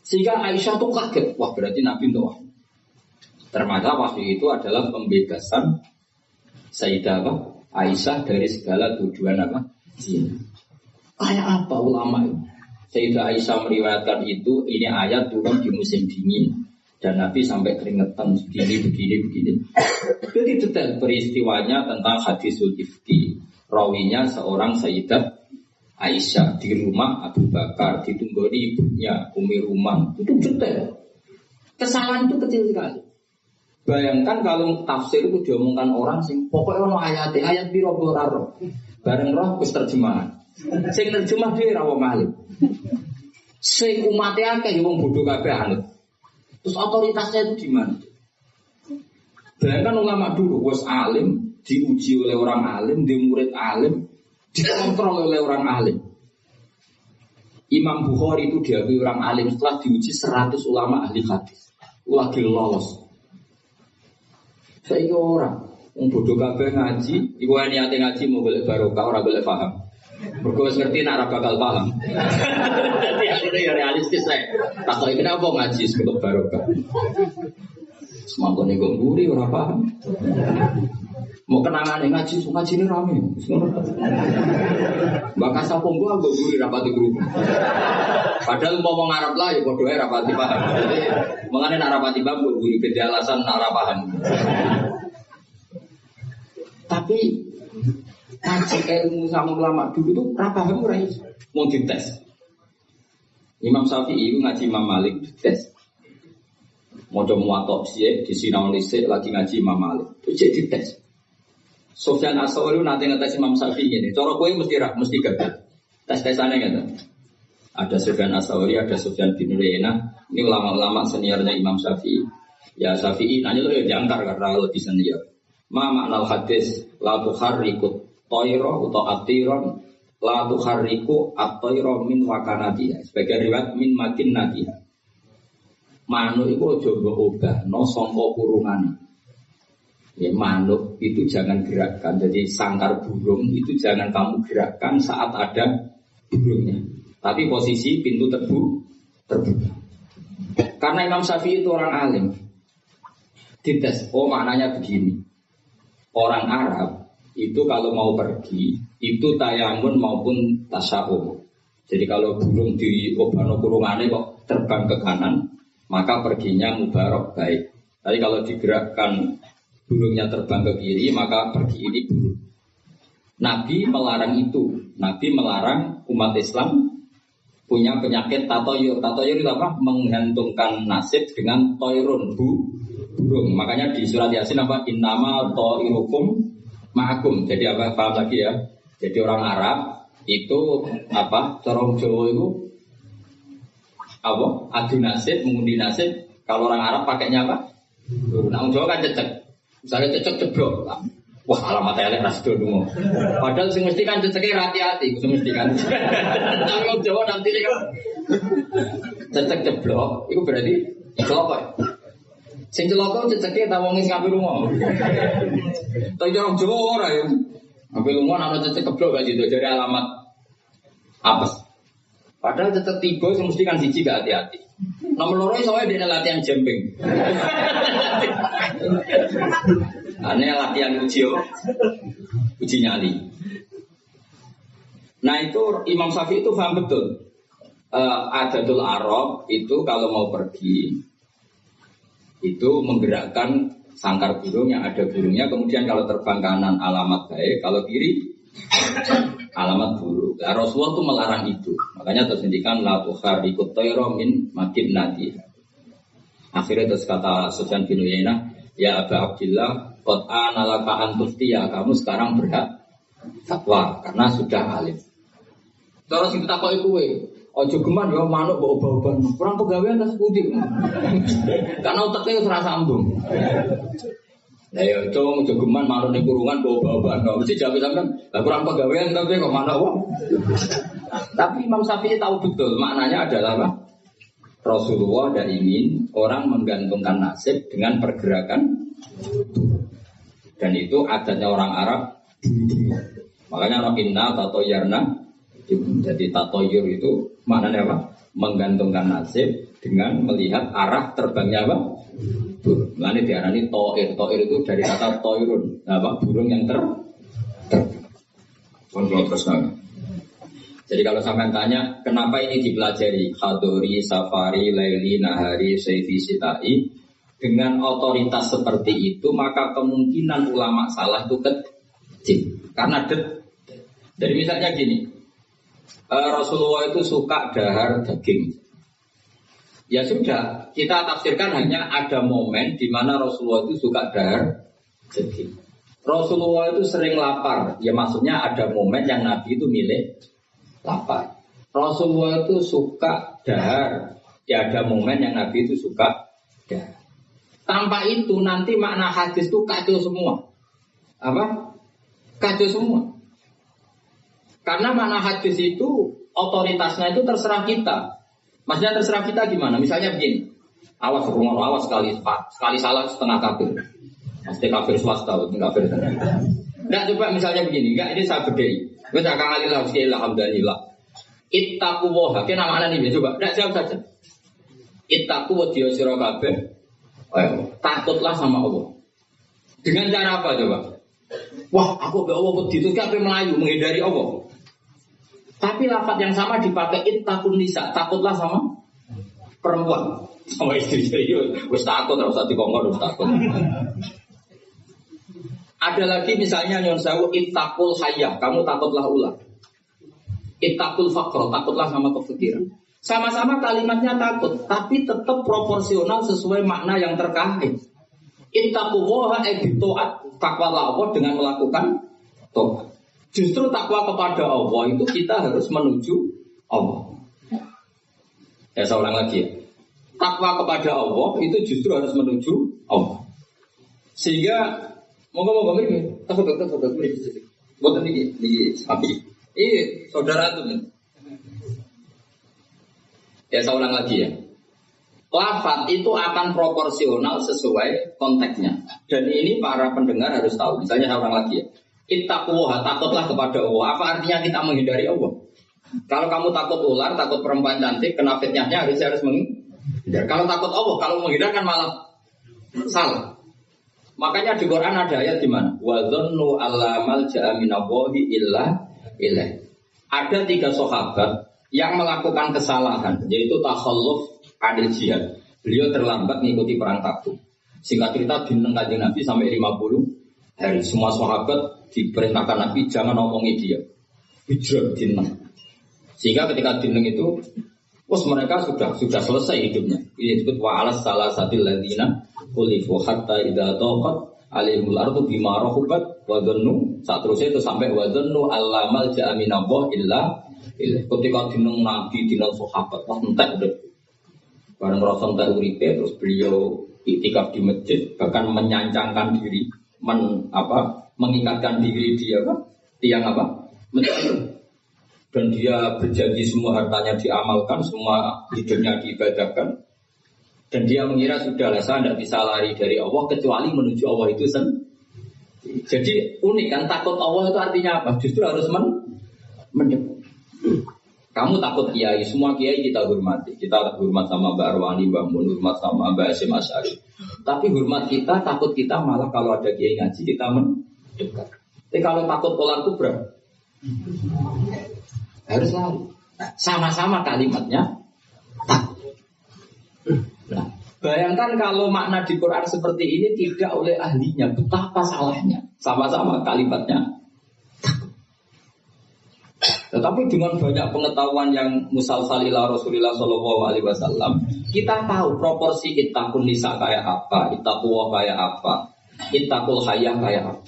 Sehingga Aisyah tuh kaget, wah berarti Nabi untuk wahyu. Ternyata wahyu itu adalah pembebasan Sayyidah Aisyah dari segala tuduhan apa? Zina. Kayak apa ulama itu? Sayyidah Aisyah meriwayatkan itu, ini ayat turun di musim dingin dan Nabi sampai keringetan begini. Jadi detail peristiwanya tentang hadisul ifki. Rawinya seorang Sayyidah Aisyah di rumah Abu Bakar, ditunggoni ibunya Umi Ruman. Itu detail. Kesalahan itu kecil sekali. Bayangkan kalau tafsir itu diomongkan orang sing pokoknya ono ayat biro boraro. Bareng roh wis terjemahan. Sing nerjemah dhewe ra wong alim. Sing umate akeh wong bodho kabeh anut. Terus otoritasnya itu di mana? Bayangkan ulama dulu wis alim, diuji oleh orang alim, dia murid alim, dikontrol oleh orang alim. Imam Bukhari itu diakui orang alim setelah diuji 100 ulama ahli hadis. Lagi lolos. Saya orang bodho kabeh ngaji, iku niate ngaji mau golek barokah ora golek paham. Mergo wis ngerti nek ora bakal paham. Dadi akhirnya ya realistis ae. Tak kok kenapa ngaji sebab barokah. Semangkone kok mburi ora paham. Mau kenangane ngaji ini rame. Bakal sapa gua mbok mburi rapati grup. Padahal mau ngomong Arab lah ya padha ae rapati paham. Mengane nek rapati paham mbok mburi beda alasan nek ora paham. Tapi ngaji ilmu sama ulama dulu itu paham ora iso. Mau dites. Imam Syafi'i itu ngaji Imam Malik dites. Mau coba muatok sih di sinau lisik lagi ngaji Imam Malik. Itu jadi tes. Sufyan As-Tsauri nanti ngetes Imam Syafi'i ini. Cara kowe mesti gagal. Tes-tesannya gitu. Ada Sufyan As-Tsauri, ada Sufyan bin Uyainah. Ini ulama-ulama seniornya Imam Syafi'i. Ya Syafi'i nanya lo ya diangkar karena lebih senior. Ma makna hadis la tuharriku toiro atau atiron la tuharriku at-toiro min wakanatiha. Sebagian riwayat min makin natiha. Manuk itu coba obah no sangka kurungan. Ya manuk itu jangan gerakkan. Jadi sangkar burung itu jangan kamu gerakkan saat ada burungnya. Tapi posisi pintu terbuka. Karena Imam Syafi'i itu orang alim. Dites, maknanya begini. Orang Arab itu kalau mau pergi itu tayamun maupun tasya'um. Jadi kalau burung di obano kurungannya kok terbang ke kanan, maka perginya mubarak baik. Tapi kalau digerakkan burungnya terbang ke kiri, maka pergi ini buruk. Nabi melarang itu. Nabi melarang umat Islam punya penyakit tatoyur. Tatoyur itu apa? Menggantungkan nasib dengan toyrun burung. Makanya di surat Yasin apa? Innama toirukum ma'akum. Jadi apa? Paham lagi ya? Jadi orang Arab itu apa? Corong Jawa itu apa? Adu nasib, mengundi nasib. Kalau orang Arab pakainya apa? Nah, orang Jawa kan cecek. Misalnya cecek ceblok. Wah, alamat elek rasdo dungo. Padahal sing mesti kan ceceknya hati-hati, sing mesti kan. Tapi orang Jawa nanti kan cecek ceblok, itu berarti celaka. Sing celaka ceceknya ta wong sing ngapi lunga. Tapi orang Jawa ora ya. Ngapi lunga ana cecek ceblok gak gitu dari alamat apes. Padahal cecek tiba sing mesti kan siji gak hati-hati. Nomor loro soalnya dia latihan jumping. Aneh latihan uji nyali. Nah itu Imam Syafi'i itu paham betul. Adatul Arab itu kalau mau pergi itu menggerakkan sangkar burung yang ada burungnya. Kemudian kalau terbang kanan alamat baik, kalau kiri alamat buruk. Nah, Rasulullah itu melarang itu. Makanya tersendikan la tuharriqut tayra min makin nati. Akhirnya terus kata Sufyan bin Uyainah, ya Aba Abdillah, Qad analaka antuftiya, kamu sekarang berhak fatwa karena sudah alim. Terus kita takoki kowe, ojo geman yo manuk mbok obah-obahan. Kurang pegawaian tas putih. Karena otaknya wis ora sambung. Lah yo cung ojo geman manuk ning kurungan mbok obah-obahan. Mesti jawab sampean, lah kurang pegawaian tapi kok manuk apa? Tapi Imam Syafi'i tahu betul maknanya adalah apa? Rasulullah tidak ingin orang menggantungkan nasib dengan pergerakan. Dan itu adatnya orang Arab. Makanya inna tatoyarna. Jadi tatoyur itu maknanya apa? Menggantungkan nasib dengan melihat arah terbangnya apa? Maknanya diarani toir. Toir itu dari kata toirun, apa? Burung yang terbang. Jadi kalau sampai tanya kenapa ini dipelajari Khadori, Safari, Laili, Nahari, Saifi, Sitai dengan otoritas seperti itu, maka kemungkinan ulama salah itu kecil. Karena dari misalnya gini, Rasulullah itu suka dahar daging. Ya sudah, kita tafsirkan hanya ada momen di mana Rasulullah itu suka dahar daging. Rasulullah itu sering lapar, ya maksudnya ada momen yang Nabi itu milik lapar. Rasulullah itu suka dahar, ya ada momen yang Nabi itu suka dahar. Tanpa itu nanti makna hadis itu kacau semua. Apa? Kacau semua. Karena makna hadis itu otoritasnya itu terserah kita. Maksudnya terserah kita gimana? Misalnya begini. Awas rumah awas sekali salah setengah kafir. Pasti kafir swasta, bukan kafir tengah. Enggak, coba misalnya begini, enggak ini saya bedai. Wes akang alillah alhamdulillah. Ittaqu wa kene namanya ini coba. Enggak jawab saja. Ittaqu wa sira kabeh. Takutlah sama Allah. Dengan cara apa coba? Wah, aku be Allah wedi itu kabeh melayu menghindari Allah. Tapi lafaz yang sama dipakai ittaqun nisa, takutlah sama perempuan. Sama istri yo wis takut ora usah dikongkon wis takut. Ada lagi misalnya nyon sawu ittaqul hayyah, kamu takutlah ular. Ittaqul faqr, takutlah sama kefakiran. Sama-sama kalimatnya takut, tapi tetap proporsional sesuai makna yang terkait. Ittaqullaha ebitoat, takwalah Allah dengan melakukan taat. Justru takwa kepada Allah itu kita harus menuju Allah. Ya saya ulang lagi ya. Takwa kepada Allah itu justru harus menuju Allah. Sehingga moga-moga ini, takut ini. Bukan ini sapi. Ini saudara tuh. Ya saya ulang lagi ya. Lafaz itu akan proporsional sesuai konteksnya. Dan ini para pendengar harus tahu. Misalnya saya ulang lagi ya. Ittaqwa, takutlah kepada Allah. Apa artinya kita menghindari Allah? Kalau kamu takut ular, takut perempuan cantik, kena fitnahnya harus menghindar. Kalau takut Allah, kalau menghindar kan malah salah. Makanya di Quran ada ayat di mana? Wa dzannu alla malja'a minallahi illa ilaih. Ada 3 sahabat yang melakukan kesalahan, yaitu takhalluf adil jihad. Beliau terlambat mengikuti perang Tabuk. Singkat cerita dineng Kanjeng Nabi sampai 50 hari. Semua sahabat diperintahkan Nabi jangan omongi dia. Hijrah dineng. Sehingga ketika dineng itu, mereka sudah selesai hidupnya. Ini disebut wa'alas salah satil ladina kulifu hatta idza taqat alaihul ardu bima rahubat wa dhannu. Saat terusnya itu sampai wa dhannu allamal ja'a minallah illa illah. Ketika dineng Nabi, dineng sahabat, entek udah bareng rasa entek uripe, terus beliau iktikaf di masjid, bahkan menyancangkan diri, mengikatkan diri dia tiang masjid. Dan dia berjanji semua hartanya diamalkan, semua hidupnya diibadahkan. Dan dia mengira sudahlah saya tidak bisa lari dari Allah kecuali menuju Allah itu sendiri. Jadi unik kan, takut Allah itu artinya apa? Justru harus mendekat. Kamu takut kiai, semua kiai kita hormati. Kita hormat sama Mbak Arwani, Mbak Mun, hormat sama Mbak Hasyim Asy'ari. Tapi hormat kita, takut kita malah kalau ada kiai ngaji kita mendekat. Tapi kalau takut ular kubra harus lari. Sama-sama kalimatnya takut. Nah, bayangkan kalau makna di Quran seperti ini tidak oleh ahlinya, betapa salahnya. Sama-sama kalimatnya. Tetapi dengan banyak pengetahuan yang musalsal ila Rasulullah sallallahu alaihi wasallam, kita tahu proporsi ittaqun nisa kayak apa, ittaqwa kayak apa. Ittaqul hayyah kayak apa?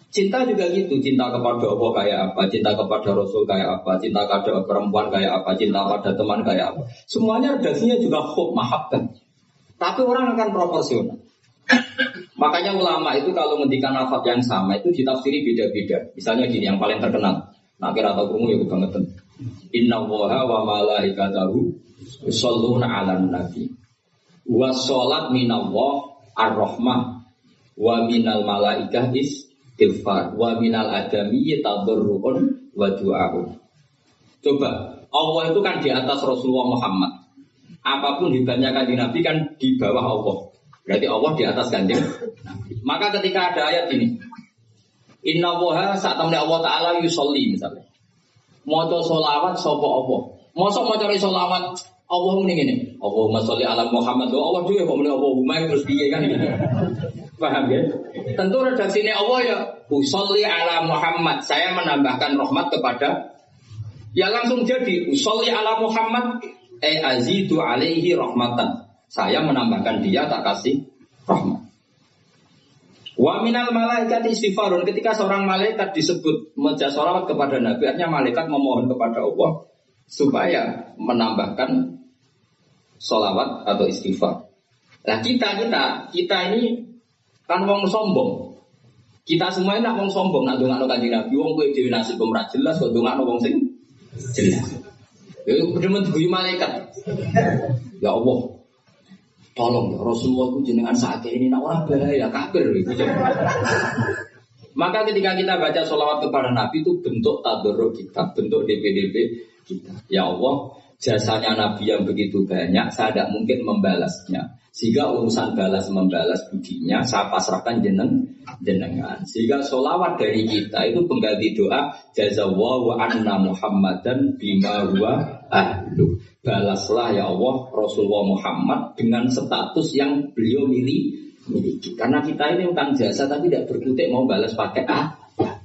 Cinta juga gitu, cinta kepada Allah kayak apa, cinta kepada Rasul kayak apa, cinta kepada perempuan kayak apa, cinta pada teman kayak apa. Semuanya redaksinya juga hub, mahabbah. Tapi orang akan proporsional. Makanya ulama itu kalau ngendikan lafaz yang sama itu ditafsiri beda-beda. Misalnya gini, yang paling terkenal. Nah, kira tahu kamu ya kebangetan. Inna Allaha wa malaikatahu yusholluna 'alan nabi. Wa sholat minallah ar-rahmah wa minal malaikah istighfar wa minal adami tadarruun wa du'a'un. Coba, Allah itu kan di atas Rasulullah Muhammad. Apapun hebatnya kanjeng Nabi kan di bawah Allah. Berarti Allah di atas kanjeng Nabi. Maka ketika ada ayat ini, Inna Allaha saat temen Allah Ta'ala yusolli misalnya. Maca sholawat sapa Allah. Mosok maca sholawat Allah ngene. Allahumma sholli ala Muhammad. Allah dhewe kok muni Allahumma terus piye kan gitu. Paham ya? Tentu redaksine Allah ya usolli ala Muhammad. Saya menambahkan rahmat kepada ya langsung jadi usolli ala Muhammad azidu alaihi rahmatan. Saya menambahkan dia tak kasih rahmat. Wa minal malaikat istighfarun. Ketika seorang malaikat disebut maca sholawat kepada Nabi, artinya malaikat memohon kepada Allah supaya menambahkan sholawat atau istighfar. Nah kita ini kan wong sombong. Kita semua ini nak wong sombong, nak ndongakno kanjeng Nabi, wong kowe dhewe nasib ora jelas kok ndongakno wong sing jelas. Ya kedemen guyu malaikat. Ya Allah, tolong ya Rasulullah itu jenengan sakit ini nak orang bahaya kafir gitu. Maka ketika kita baca sholawat kepada Nabi itu bentuk tadarruk kita, bentuk DPDP kita. Ya Allah, jasanya Nabi yang begitu banyak, saya tidak mungkin membalasnya. Sehingga urusan balas-membalas budinya saya pasrahkan jenengan. Sehingga sholawat dari kita itu pengganti doa jazawallahu anna Muhammadan bima huwa ahlu. Balaslah ya Allah Rasulullah Muhammad dengan status yang beliau miliki. Karena kita ini utang jasa tapi tidak berkutik mau balas pakai apa.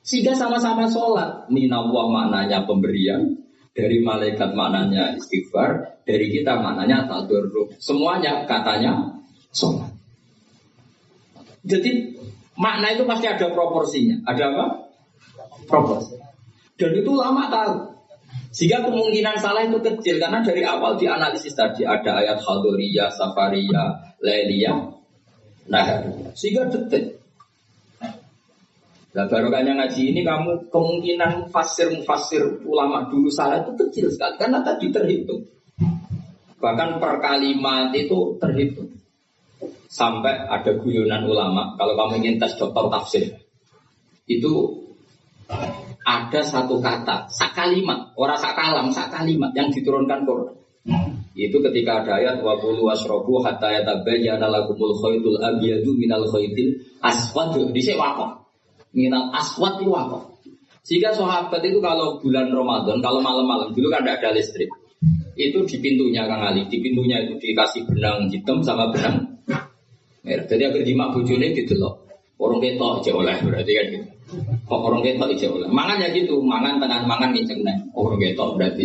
Sehingga sama-sama sholat. Minallah maknanya pemberian. Dari malaikat maknanya istighfar, dari kita maknanya tadarruk. Semuanya katanya sholat. Jadi makna itu pasti ada proporsinya. Ada apa? Proporsi. Dan itu lama tahu. Sehingga kemungkinan salah itu kecil karena dari awal dianalisis tadi ada ayat Hadoriyah, Safariyah, Lailiyah, Nahariyah. Sehingga detik. Nah barokahnya ngaji ini kamu kemungkinan fasir ulama dulu salah itu kecil sekali karena tadi terhitung. Bahkan per kalimat itu terhitung. Sampai ada guyonan ulama kalau kamu ingin tes dokter tafsir itu ada satu kata, sakalimat, orang sakalam, sakalimat yang diturunkan Quran. Itu ketika ada ayat wa qulu washrabu hatta yatabayyana lakumul khaytul abyadu minal khaytil aswad dhisik waqaf. Minal aswad itu apa? Sehingga sahabat itu kalau bulan Ramadan, kalau malam-malam dulu kan tidak ada listrik. Itu di pintunya Kang Ali, di pintunya itu dikasih benang hitam sama benang merah. Jadi agar jimat bojone gitu loh. Orang ketok aja oleh berarti kan gitu. Kok orang ketok aja oleh. Mangan ya gitu, mangan tengah mangan ngiceng nek. Orang ketok berarti.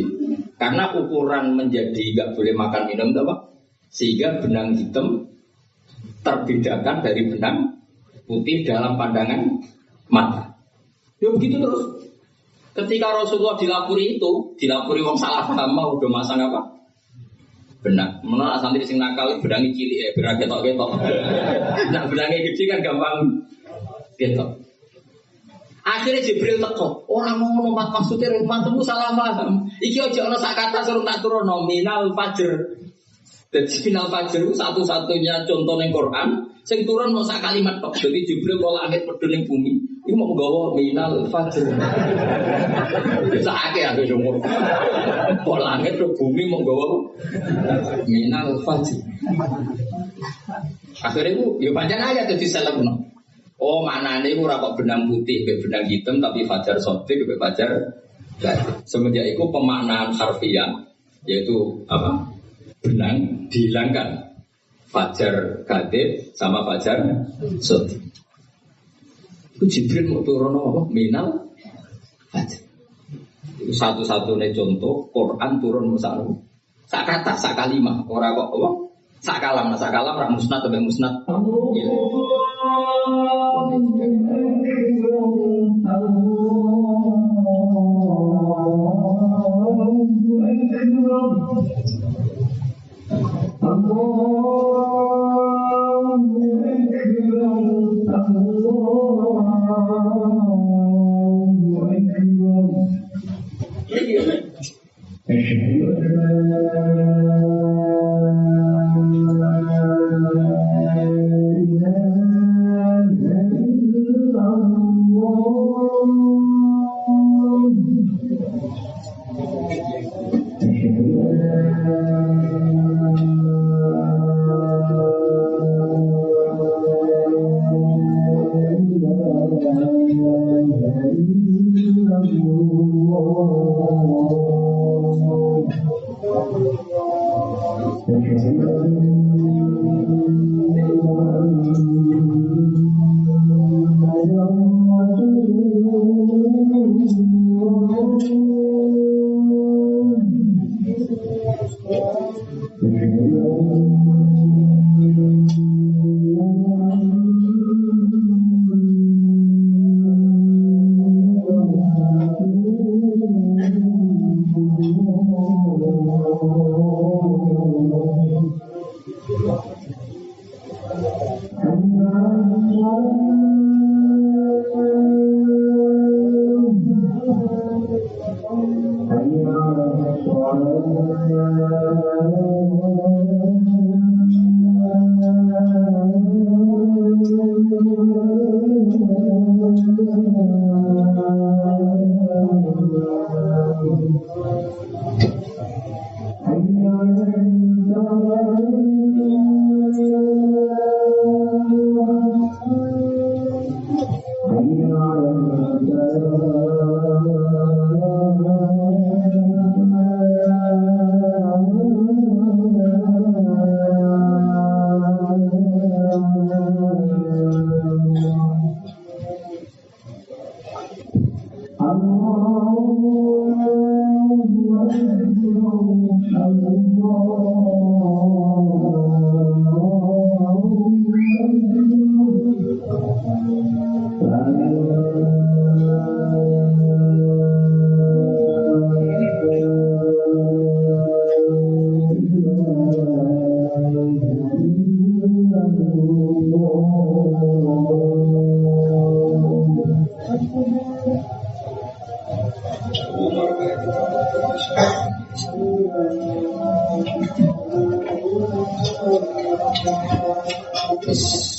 Karena ukuran menjadi enggak boleh makan minum apa? Sehingga benang hitam terbedakan dari benang putih dalam pandangan mata. Ya begitu terus. Ketika Rasulullah dilapuri wong salah paham mau udah masang apa? Benang. Menurut santri sing nakal benangi cilik benang ketok-ketok. Nah benangi gede kan gampang ketok. Akhirnya Jibril teko. Orang ngomong maksudnya rumahmu salah paham. Iki aja ana sak kata suruh tak turun nominal fajr. Dan final fajr itu satu-satunya contoh ning Quran sing turun mau sak kalimat tok. Jadi Jibril kalau langit pedun ning bumi, iku mau nggawa minal fajr. Bisa akeh aku umur. Kok langit ke bumi mau nggawa minal fajr. Akhirnya itu ya pancen aja dadi selebno. Oh, maknane iku ora kok benang putih be benang hitam tapi fajar sotik be fajar. Semenjak itu pemaknaan harfiah yaitu apa? Benang dihilangkan. Fajar gadib sama fajar sotik. Itu Jibril mau turun apa? Minal fajar. Itu satu-satunya contoh Quran turun misalnya. Sak kata, sak kalimat. Orang kok apa? Sakalam rak musnad sampai musnad.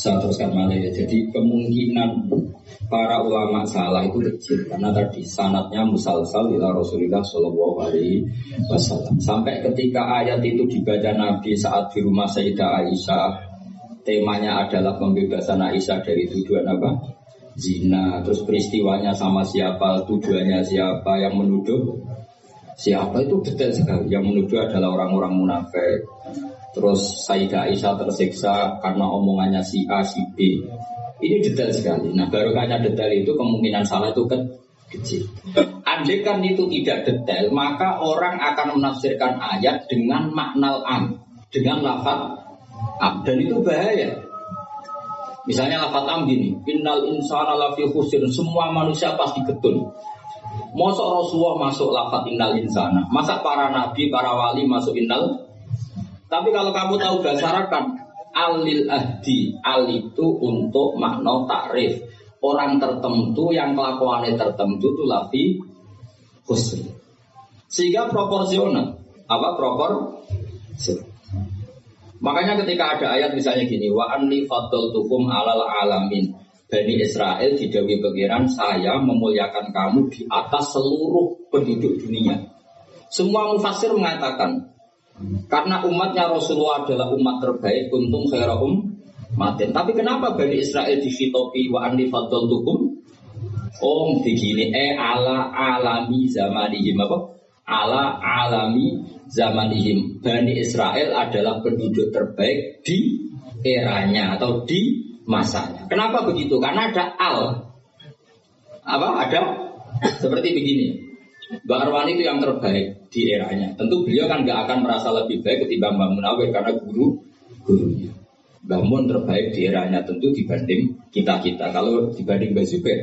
Saya teruskan malah ya. Jadi kemungkinan para ulama salah itu kecil karena tadi sanadnya musalsal ila Rasulullah Shallallahu Alaihi Wasallam. Sampai ketika ayat itu dibaca Nabi saat di rumah Sayyidah Aisyah, temanya adalah pembebasan Aisyah dari tuduhan apa? Zina. Terus peristiwanya sama siapa, tujuannya siapa, yang menuduh siapa, itu detail sekali. Yang menuduh adalah orang-orang munafik. Terus Sayyidah Aisyah tersiksa karena omongannya si A, si B. Ini detail sekali. Nah, barokahnya detail itu kemungkinan salah itu kecil. Andai kan itu tidak detail, maka orang akan menafsirkan ayat dengan makna am, dengan lafaz am, dan itu bahaya. Misalnya lafaz am gini, innal insana lafi khusr, semua manusia pasti getun. Masa Rasulullah masuk lafaz innal insana, masa para nabi, para wali masuk innal. Tapi kalau kamu tahu bahasa Arab kan alil ahdi, al itu untuk makna takrif. Orang tertentu yang kelakuannya tertentu itu lafi khusr. Sehingga proporsional. Apa proporsional? Makanya ketika ada ayat misalnya gini, wa anli faddaltukum alal alamin. Bani Israel didawi pengiran, saya memuliakan kamu di atas seluruh penduduk dunia. Semua mufassir mengatakan karena umatnya Rasulullah adalah umat terbaik, kuntum khairahum matin. Tapi kenapa Bani Israel difitopi wa anni faddaltukum? Oh begini, ala alami zamanihim apa? Ala alami zamanihim. Bani Israel adalah penduduk terbaik di eranya atau di masanya. Kenapa begitu? Karena ada al. Apa? Ada seperti begini. Mbak Arwani itu yang terbaik di eranya. Tentu beliau kan gak akan merasa lebih baik ketimbang Mbak Munawir karena guru gurunya. Mbah Mun terbaik di eranya tentu dibanding kita-kita. Kalau dibanding Mbah Zubair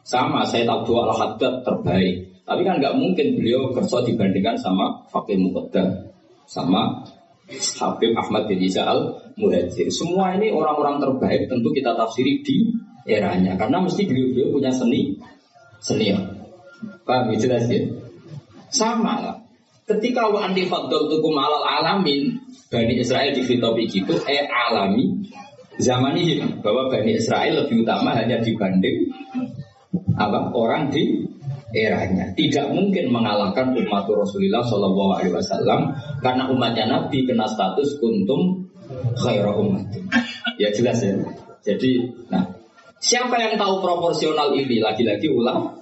sama, saya tahu Al-Haddad terbaik. Tapi kan nggak mungkin beliau kerja dibandingkan sama Faqih Muqaddam, sama Habib Ahmad bin Isa al-Muhajir. Semua ini orang-orang terbaik tentu kita tafsiri di eranya. Karena mesti beliau-beliau punya senior. Paham jelas ya? Sama lah. Ketika wa anti faddal tukum alal alamin, Bani Israel difitopi gitu, alami zamanihim, bahwa Bani Israel lebih utama hanya dibanding orang di eranya. Tidak mungkin mengalahkan umat Rasulullah Shallallahu Alaihi Wasallam karena umatnya Nabi kena status kuntum khairu ummatin. Ya jelas ya. Jadi, nah, siapa yang tahu proporsional ini? Lagi-lagi ulama.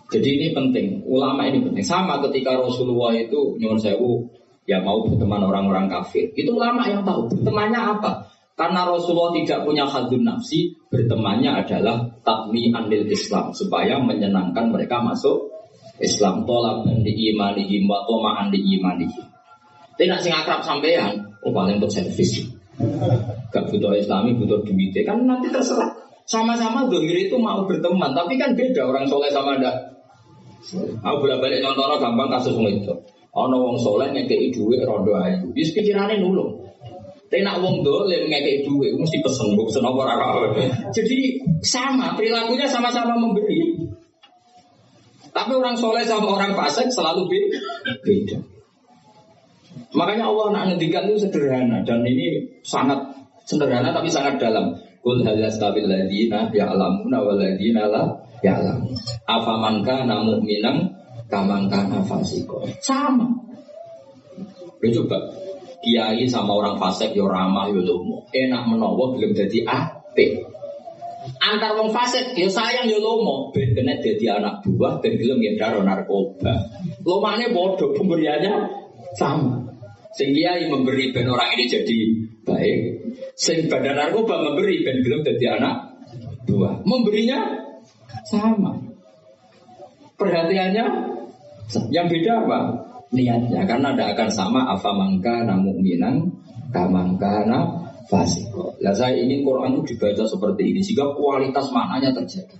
Jadi ini penting, ulama ini penting. Sama ketika Rasulullah itu nyuwun sewu ya mau berteman orang-orang kafir. Itu ulama yang tahu bertemannya apa? Karena Rasulullah tidak punya hadzun nafsi, bertemannya adalah tatmi'an lil Islam, supaya menyenangkan mereka masuk Islam. Tolaban di imanihim wa toma'an di imanihim. Tapi nak sing akrab sampean, paling untuk servis. Gak butuh Islami, butuh duit. Kan nanti terserah. Sama-sama dohir itu mau berteman, tapi kan beda orang soleh sama ndak. Aku bolak-balik contohnya gampang kasus itu. Ono wong soleh ngekei duit rondo ayu. Wis pikirane nulung. Tapi nak wong dolim ngekei duit mesti pesen apa ora. Jadi sama, perilakunya sama-sama memberi. Tapi orang soleh sama orang fasik selalu beda. Makanya Allah nak ngendikan itu sederhana dan ini sangat sederhana tapi sangat dalam. Qul hal yastabil ladzina ya'lamuna wal ladzina la ya'lamun. Afaman kana mu'minan kaman kana fasiqon. Sama. Lu coba kiai sama orang fasik yo ramah yo lomo. Enak menawa belum dadi apik. Antar wong fasik yo sayang yo lomo, ben kena dadi anak buah ben gelem ngedaro narkoba. Lomane bodoh, pemberiannya sama. Sing kiai memberi ben orang ini jadi baik. Sing badan narkoba memberi ben gelem dadi anak buah. Memberinya sama. Perhatiannya yang beda apa? Niatnya. Karena tidak akan sama afamangka mu'minan kamangkana fasiko. Lah saya ingin Quran itu dibaca seperti ini sehingga kualitas maknanya terjaga.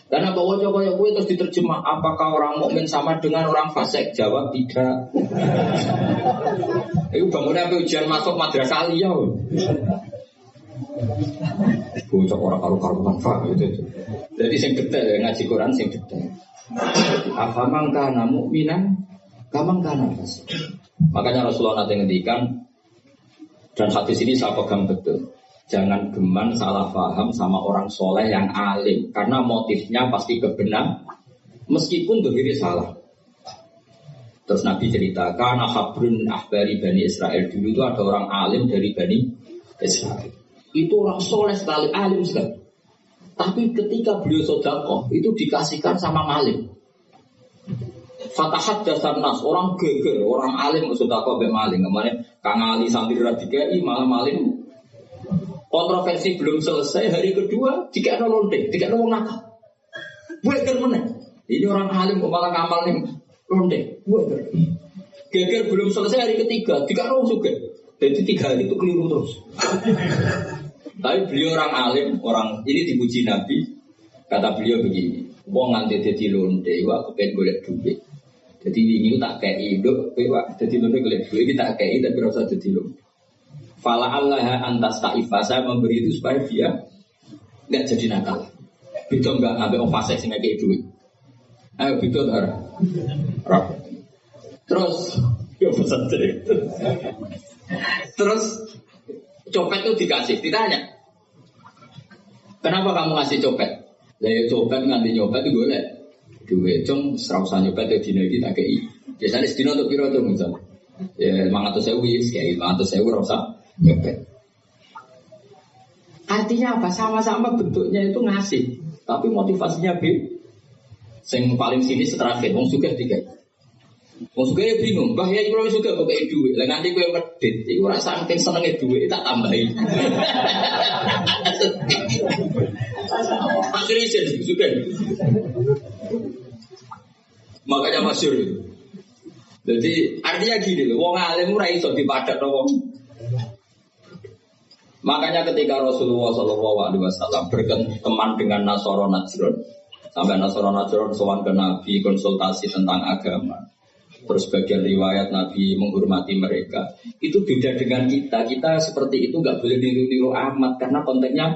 Karena bawa coba terus diterjemah apakah orang mukmin sama dengan orang fasik? Jawab tidak. Itu bangunnya ujian masuk madrasah aliyah. Bocah orang karu-karuan gitu. Jadi sing detail ngaji Quran sing detail. Afamang kana mukminan kamang kana fasik. Makanya Rasulullah nanti ngendikan dan hadis ini saya pegang betul. Jangan geman salah paham sama orang soleh yang alim. Karena motifnya pasti kebenaran. Meskipun dohiri salah. Terus Nabi cerita, karena habrun ahbari Bani Israel. Dulu itu ada orang alim dari Bani Israel. Itu orang soleh sekali, alim sekali. Tapi ketika beliau sedekah, itu dikasihkan sama maling. Fatahat dasar nas, orang geger, orang alim sedekah be maling. Kemarin Kang Ali sambil radikai malah maling. Kontroversi belum selesai, hari kedua dikira lonte, dikira wong nakal. Buat mana? Ini orang alim kok malah ngamal nih lonte. Buat geger belum selesai hari ketiga, dikira wong suka. Jadi 3 hari itu keliru terus. Tapi beliau orang alim, orang ini dipuji Nabi. Kata beliau begini, wong nganti dadi lonte, wak kepen golek duit. Jadi ini tak kayak hidup, wak dadi lonte golek duit, kita kayak tapi rasa dadi lonte. Fala Allah antas ta'ifa, saya memberi itu supaya dia nggak jadi nakal. Betul nggak ngambil ofasek sehingga kayak duit. Ayo betul darah. Terus, ya pesan terus copet itu dikasih, ditanya, kenapa kamu ngasih copet? Ya copet nganti nyopet itu boleh. Duit cung serausan nyopet itu dino kita kayak. Biasanya sedino untuk kira tuh misalnya. Ya 500.000 kayak 500.000 rasa. Nyopet. Artinya apa? Sama-sama bentuknya itu ngasih, tapi motivasinya beda. Yang paling sini terakhir, wong suka tiga. Wong suka ya bingung, bah ya kalau suka pakai duit, lah nanti gue medit, itu rasa saking senengnya duit, tak tambahin. Akhirnya jadi suka. Makanya masyhur itu. Jadi artinya gini loh, wong alim ora iso dipadakno wong. Makanya ketika Rasulullah SAW berteman dengan Nasara Najran, sampai Nasara Najran sowan ke Nabi konsultasi tentang agama. Terus bagian riwayat Nabi menghormati mereka. Itu beda dengan kita. Kita seperti itu nggak boleh niru-niru amat karena konteksnya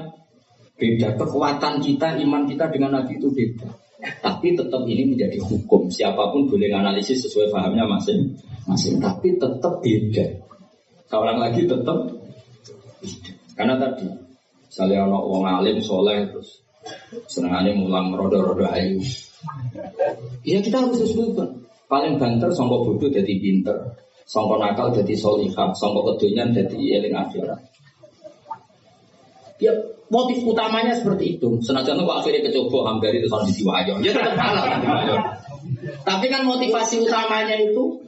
beda. Kekuatan kita, iman kita dengan Nabi itu beda. Tapi tetap ini menjadi hukum. Siapapun boleh analisis sesuai pahamnya masing-masing. Tapi tetap beda. Seorang lagi tetap beda. Karena tadi misalnya ono wong alim soleh terus senengane mulang rodo-rodo ayu. Ya kita harus sesuaikan. Paling banter sangka bodoh jadi pinter, sangka nakal jadi solihah, sangka kedonyan jadi eling akhirat. Ya motif utamanya seperti itu. Senajan kok akhirnya kecoba hambari itu soal diwayo. Ya tetap salah kan diwayo. Tapi kan motivasi utamanya itu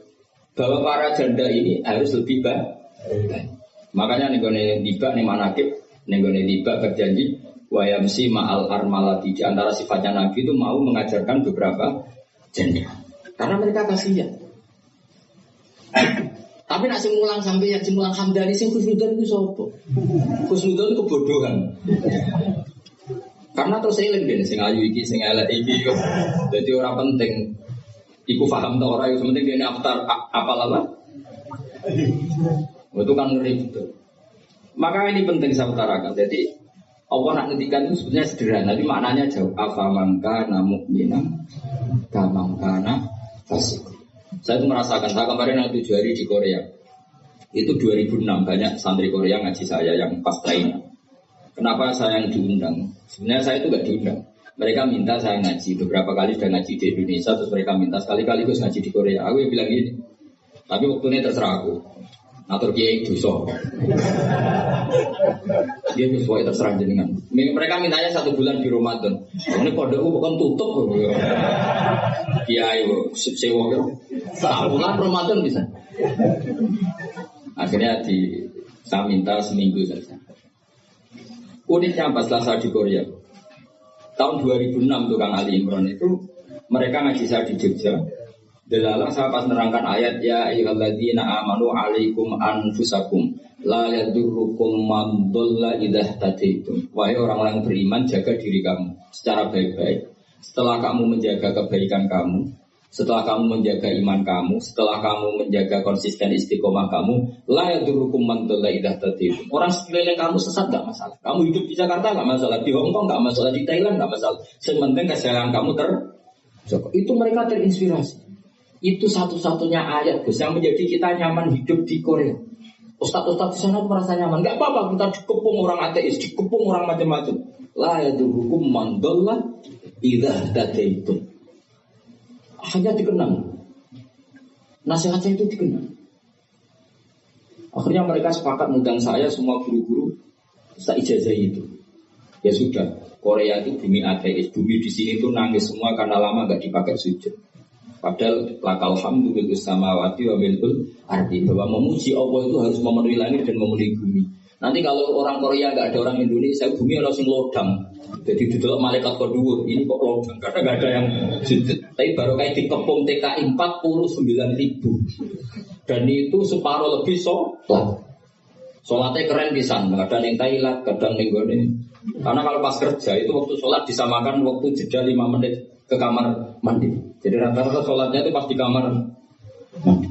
bahwa para janda ini harus lebih baik. Makanya nenggone tiba nih manakib, nenggone tiba berjanji wayamsi ma'al armalati. Di antara sifatnya Nabi itu mau mengajarkan beberapa janda. Karena mereka kasihan. Tapi nak sing mulang sampai yang mulang Hamdani sing khusnudan itu sapa? Khusnudan itu kebodohan. Karena terus eling dene sing ayu iki sing elek iki. Jadi ora penting iku paham ta ora, yang penting dene apal apa? Itu kan ngeri betul. Maka ini penting saya utarakan. Jadi Allah nak ngendikan itu sebenarnya sederhana, tapi maknanya jauh. Afamangka mu'minan kamangkana fasik. Saya itu merasakan, saya kemarin yang 7 hari di Korea. Itu 2006 banyak santri Korea ngaji saya yang pas lainnya. Kenapa saya yang diundang? Sebenarnya saya itu gak diundang. Mereka minta saya ngaji. Beberapa kali sudah ngaji di Indonesia, terus mereka minta sekali-kali gue ngaji di Korea. Aku yang bilang gini. Tapi waktu ini terserah aku. Atur kiai dosa. Dia sesuai terserah jenengan. Mereka mintanya 1 bulan di Ramadan. Ini pondokku bukan tutup. Kiai sewa kan. 1 bulan Ramadan bisa. Akhirnya saya minta seminggu saja. Uniknya pas saya di Korea. Tahun 2006 tukang Ali Imran itu mereka ngaji saya di Jogja. Delalah saya pas nerangkan ayat ya ayyuhalladzina amanu alaikum anfusakum la yadurrukum man dhalla idza tadaitum. Wahai orang-orang beriman, jaga diri kamu secara baik-baik. Setelah kamu menjaga kebaikan kamu, setelah kamu menjaga iman kamu, setelah kamu menjaga konsisten istiqomah kamu, la yadurrukum man dhalla idza tadaitum. Orang sekeliling kamu sesat enggak masalah. Kamu hidup di Jakarta enggak masalah, di Hong Kong enggak masalah, di Thailand enggak masalah. Yang penting kesehatan kamu terjaga. Itu mereka terinspirasi. Itu satu-satunya ayat Gus yang menjadi kita nyaman hidup di Korea. Ustaz-ustaz di sana merasa nyaman. Enggak apa-apa kita dikepung orang ateis, dikepung orang macam-macam. La yadurukum man dhalla idza tadaitum. Hanya dikenang. Nasihatnya itu dikenang. Akhirnya mereka sepakat mengundang saya semua guru-guru saya ijazahi itu. Ya sudah, Korea itu bumi ateis. Bumi di sini itu nangis semua karena lama enggak dipakai sujud. Padahal lakal hamdu bil samawati wa bil ardi, bahwa memuji Allah itu harus memenuhi langit dan memenuhi bumi. Nanti kalau orang Korea enggak ada orang Indonesia, bumi ana sing lodang. Jadi didelok malaikat kedhuwur, ini kok lodang karena enggak ada yang sujud. Tapi baru kayak dikepung TKI 49.000. Dan itu separuh lebih sholat. Sholatnya keren pisan, kadang yang Thailand, kadang yang gone. Karena kalau pas kerja itu waktu sholat disamakan waktu jeda 5 menit ke kamar mandi. Jadi rata-rata sholatnya itu pas di kamar mandi.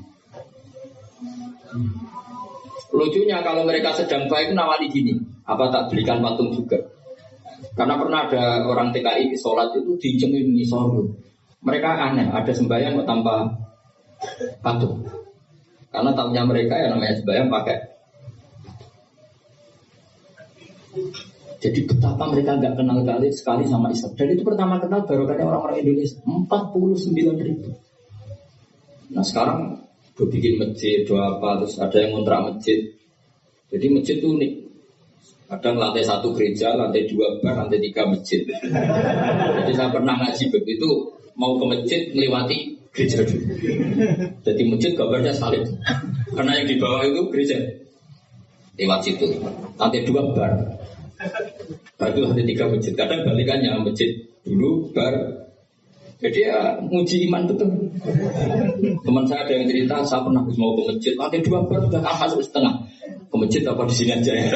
Lucunya kalau mereka sedang baik nawari gini, apa tak belikan patung juga? Karena pernah ada orang TKI sholat itu dicemin sorot. Mereka aneh, ada sembahyang kok tanpa patung. Karena tahunya mereka yang namanya sembahyang pakai. Jadi betapa mereka nggak kenal sekali sama Islam. Dan itu pertama kenal barokahnya orang-orang Indonesia 49.000. Nah sekarang gue bikin masjid, doa apa, terus ada yang ngontrak masjid. Jadi masjid itu unik. Kadang lantai 1 gereja, lantai 2 bar, lantai 3 masjid. Jadi saya pernah ngaji begitu mau ke masjid melewati gereja dulu. Jadi masjid gambarnya salib. Karena yang di bawah itu gereja. Lewat situ. Lantai 2 bar. Baru lantai 3 masjid. Kadang balikannya masjid dulu bar. Jadi ya nguji iman betul. Teman saya ada yang cerita, saya pernah mau ke masjid, lantai 2 baru sudah masuk setengah. Ke masjid apa di sini aja ya?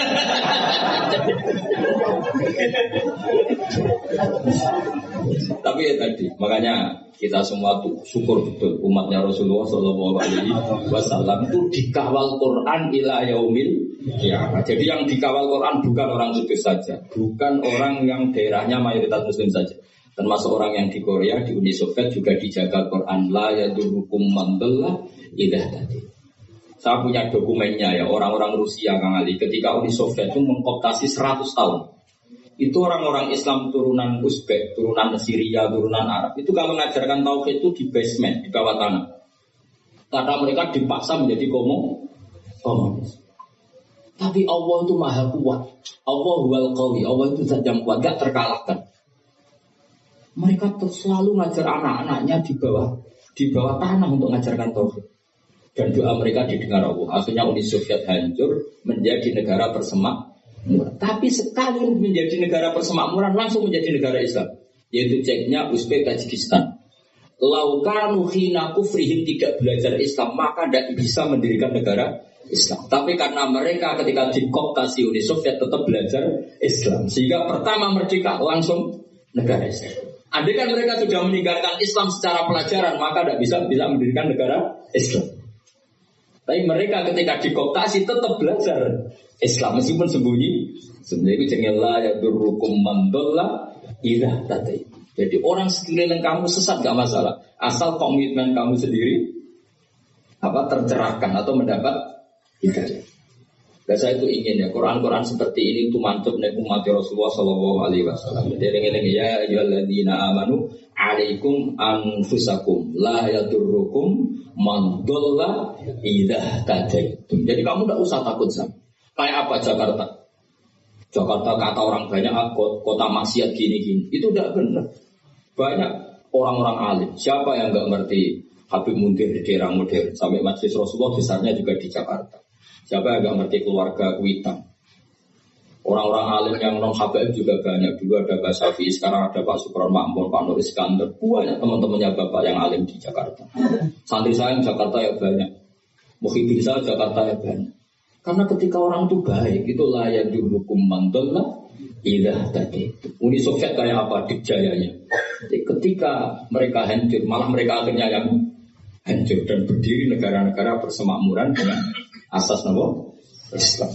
Tapi ya tadi, makanya kita semua tuh syukur betul umatnya Rasulullah SAW itu dikawal Quran ila yaumil qiyamah. Jadi yang dikawal Quran bukan orang Kudus saja, bukan orang yang daerahnya mayoritas Muslim saja. Termasuk orang yang di Korea, di Uni Soviet juga dijaga Quran la yadurukum man dhalla idza tadi. Saya punya dokumennya ya, orang-orang Rusia Kang Ali ketika Uni Soviet itu mengkooptasi 100 tahun. Itu orang-orang Islam turunan Uzbek, turunan Syria, turunan Arab. Itu kalau mengajarkan tauhid itu di basement, di bawah tanah. Karena mereka dipaksa menjadi komunis. Tapi Allah itu maha kuat. Allah huwal qawi. Allah itu zat yang kuat, gak terkalahkan. Mereka selalu ngajar anak-anaknya di bawah tanah untuk mengajarkan tauhid. Dan doa mereka didengar Allah. Akhirnya Uni Soviet hancur menjadi negara persemakmuran. Tapi sekali menjadi negara persemakmuran langsung menjadi negara Islam, yaitu ceknya Uzbek Tajikistan. Laukanu khina kufrihim tidak belajar Islam maka tidak bisa mendirikan negara Islam. Tapi karena mereka ketika dikooptasi Uni Soviet tetap belajar Islam, sehingga pertama merdeka langsung negara Islam. Andai kan mereka sudah meninggalkan Islam secara pelajaran maka tidak bisa mendirikan negara Islam. Tapi mereka ketika dikooptasi tetap belajar Islam meskipun sembunyi. Sebenarnya itu jenenglah ya durukum mandolla idah tadi. Jadi orang sekeliling kamu sesat gak masalah, asal komitmen kamu sendiri tercerahkan atau mendapat hidayah. Dan saya itu ingin ya Quran seperti ini itu mantap nih umat Rasulullah SAW. Jadi eling ya ayyuhalladzina amanu alaikum anfusakum la yadurukum man dhalla idza tadaitum. Jadi kamu tidak usah takut sama. Kayak apa Jakarta? Jakarta kata orang banyak kota maksiat gini-gini. Itu tidak benar. Banyak orang-orang alim. Siapa yang enggak ngerti Habib Muntir di daerah modern sampai Masjid Rasulullah besarnya juga di Jakarta. Siapa yang enggak ngerti keluarga Kuitang? Orang-orang alim yang non Habib juga banyak. Dulu ada Pak Syafi'i, sekarang ada Pak Sukron Makmur, Pak Nur Iskandar. Banyak teman-temannya Bapak yang alim di Jakarta. Santri saya yang Jakarta ya banyak. Muhyiddin saya Jakarta ya banyak. Karena ketika orang itu baik, itu layak dihukum mandolah idah tadi. Uni Soviet kayak apa dikjayanya? Jadi ketika mereka hancur, malah mereka akhirnya yang hancur dan berdiri negara-negara persemakmuran dengan asas Islam.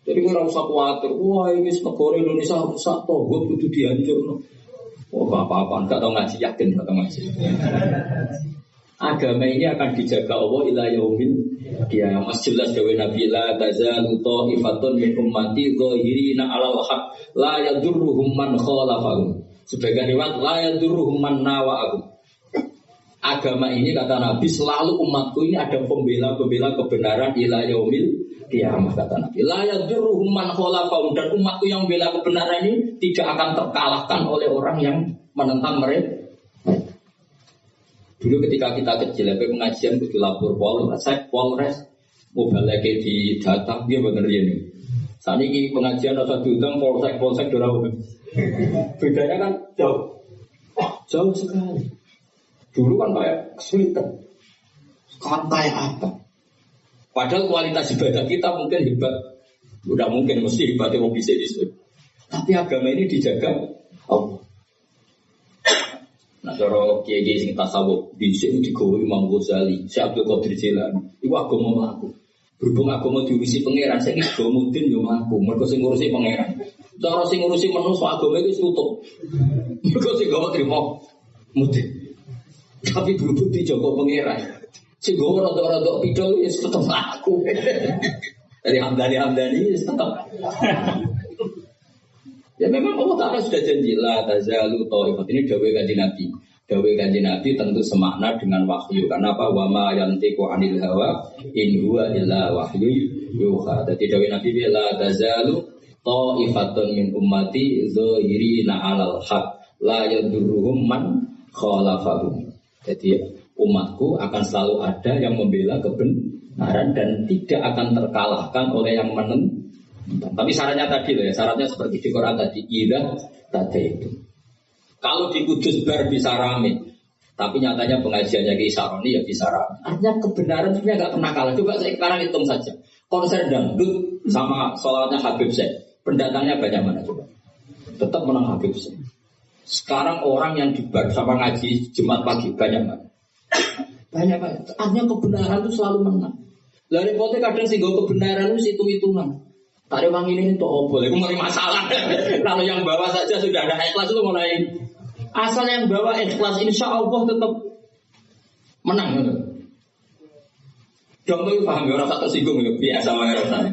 Jadi orang usah khawatir, wah ini negara Indonesia rusak, tohut itu dihancur. Wah apa-apa, nggak tahu ngaji, yakin nggak tahu ngaji. Agama ini akan dijaga Allah ila yaumil qiyamah. Mas jelas dawe Nabi la tazalu ta'ifatun min ummati dhahirina 'alal haq la yadurruhum man khalafahum. Sebagian riwayat la yadurruhum man nawa'ahum. Agama ini kata Nabi selalu umatku ini ada pembela-pembela kebenaran ila yaumil qiyamah kata Nabi. La yadurruhum man khalafahum, dan umatku yang membela kebenaran ini tidak akan terkalahkan oleh orang yang menentang mereka. Dulu ketika kita kecil, pengajian kudu lapor Polres, mau balik di data, dia bener ini. Saat ini pengajian atau diundang Polsek dorong. Bedanya kan jauh sekali. Dulu kan kayak kesulitan. Sekarang kayak apa? Padahal kualitas ibadah kita mungkin hebat. Udah mungkin mesti hebatnya mau bisa disebut. Tapi agama ini dijaga Allah. Nah, cara kiai sing tasawuf dhisik digawe Imam Ghazali, Syekh Abdul Qadir Jilani. Iku agama mlaku. Berhubung agama diurusi pangeran, saiki do mudin yo mlaku. Mergo sing ngurusi pangeran. Cara sing ngurusi manusa agama itu tutup. Mergo sing gak trimo mudin. Tapi berhubung dijogo pangeran. Sing gowo rada-rada pidol wis tetep mlaku. Dari Hamdani tetap. Ya memang Allah Ta'ala sudah janji la tazalu ta'ifat. Ini dawai kanjeng Nabi. Dawai kanjeng Nabi tentu semakna dengan wahyu. Karena apa? Wa ma yantiqu 'anil hawa in huwa illa wahyu yuha. Jadi dawai Nabi la tazalu ta'ifatun min ummati zahirina 'alal haq la yadurruhum man khalafahum. Jadi umatku akan selalu ada yang membela kebenaran dan tidak akan terkalahkan oleh yang menentang. Tapi syaratnya tadi loh ya, syaratnya seperti di Quran tadi, idah tadi itu. Kalau di Kudus bar bisa rame, Tapi nyatanya pengajiannya Ki Saroni ya Kisara. Artinya kebenaran sebenarnya nggak pernah kalah. Coba saya sekarang hitung saja. Konser dangdut sama sholawatnya Habib Syekh. Pendatangnya banyak mana coba? Tetap menang Habib Syekh. Sekarang orang yang di bar sama ngaji Jumat pagi banyak mana? Banyak. Artinya kebenaran itu selalu menang. Lalu repotnya kadang sih kebenaran itu hitung-hitungan. Tak ada orang ini tuh boleh, mulai masalah. Kalau yang bawa saja sudah ada ikhlas itu mulai. Asal yang bawa ikhlas, insya Allah tetap menang. Dong itu paham ya orang satu singgung ya biasa orang.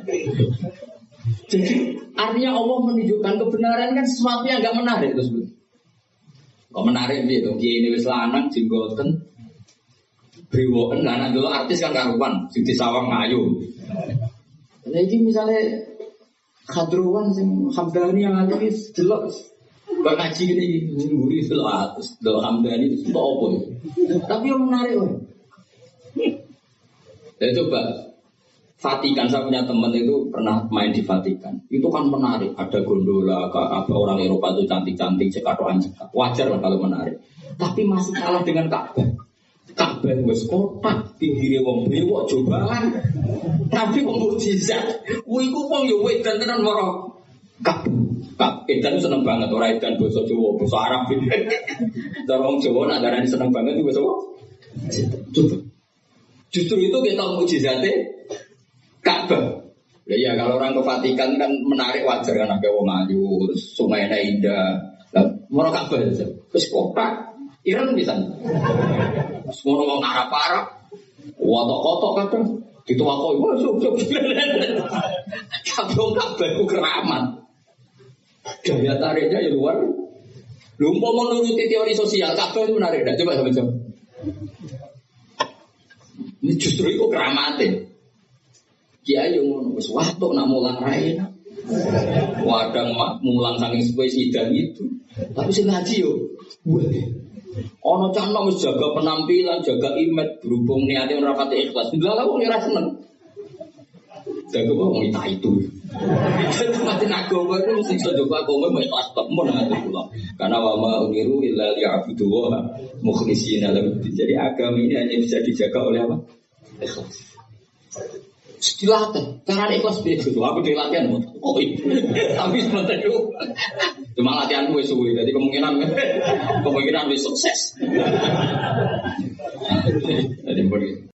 Jadi artinya Allah menunjukkan kebenaran kan sesuatu yang nggak menarik itu sebetulnya. Kok menarik gitu? Kiai ini wis lanang jenggoten, brewoken lanang dulu artis kan karuan, Siti Sawang Ayu. Jadi misalnya Khadruan sing Hamdani yang alis jelas kok ngaji gini nguri fil atas do Hamdani itu apa ya? Tapi yang menarik loh. Ya coba Vatikan, saya punya teman itu pernah main di Vatikan. Itu kan menarik, ada gondola, apa orang Eropa itu cantik-cantik, cekatoan cekak. Wajar lah kalau menarik. Tapi masih kalah dengan Ka'bah. Ka'bah wis kotak, pinggire wong bewok cobaan. Tapi mukjizat. Kuwi ku wong yo wedan tenan maro. Edan seneng banget ora edan basa Jawa, basa Arab. Cara wong Jawa nak darani seneng banget iku basa apa? Justru itu kita mukjizate Ka'bah. Ya kalau orang ke Vatikan kan menarik wajar kan ada wong ayu, sungainya indah. Lah maro Ka'bah aja. Wis kotak. Iran bisa. Semua orang Arab-Arab, kotok-kotok kadang dituakoi, wah syuk. Tapi orang Ka'bah itu keramat. Daya tariknya ya luar. Lu mau menuruti teori sosial, Ka'bah itu menarik. Coba sama-sama. Ini justru itu keramatnya. Kiai yang ngomong, waktu nak mulang raina. Wadang mulang saking spesidan itu. Tapi sing ngaji yo. Ono cano wis jaga penampilan, jaga image, berhubung niate ora pati ikhlas. Lha wong ora seneng. Jaga wong itu. Mati agama itu mesti iso jaga agama mau ikhlas temen ngate kula. Karena wa ma umiru illa liya'budu wa mukhlishina lahu. Jadi agama ini hanya bisa dijaga oleh apa? Ikhlas. Dilatih, cara ikhlas beda. Aku dilatihan, tapi sebentar itu cuma latihan gue suwe, jadi kemungkinan gue sukses. Jadi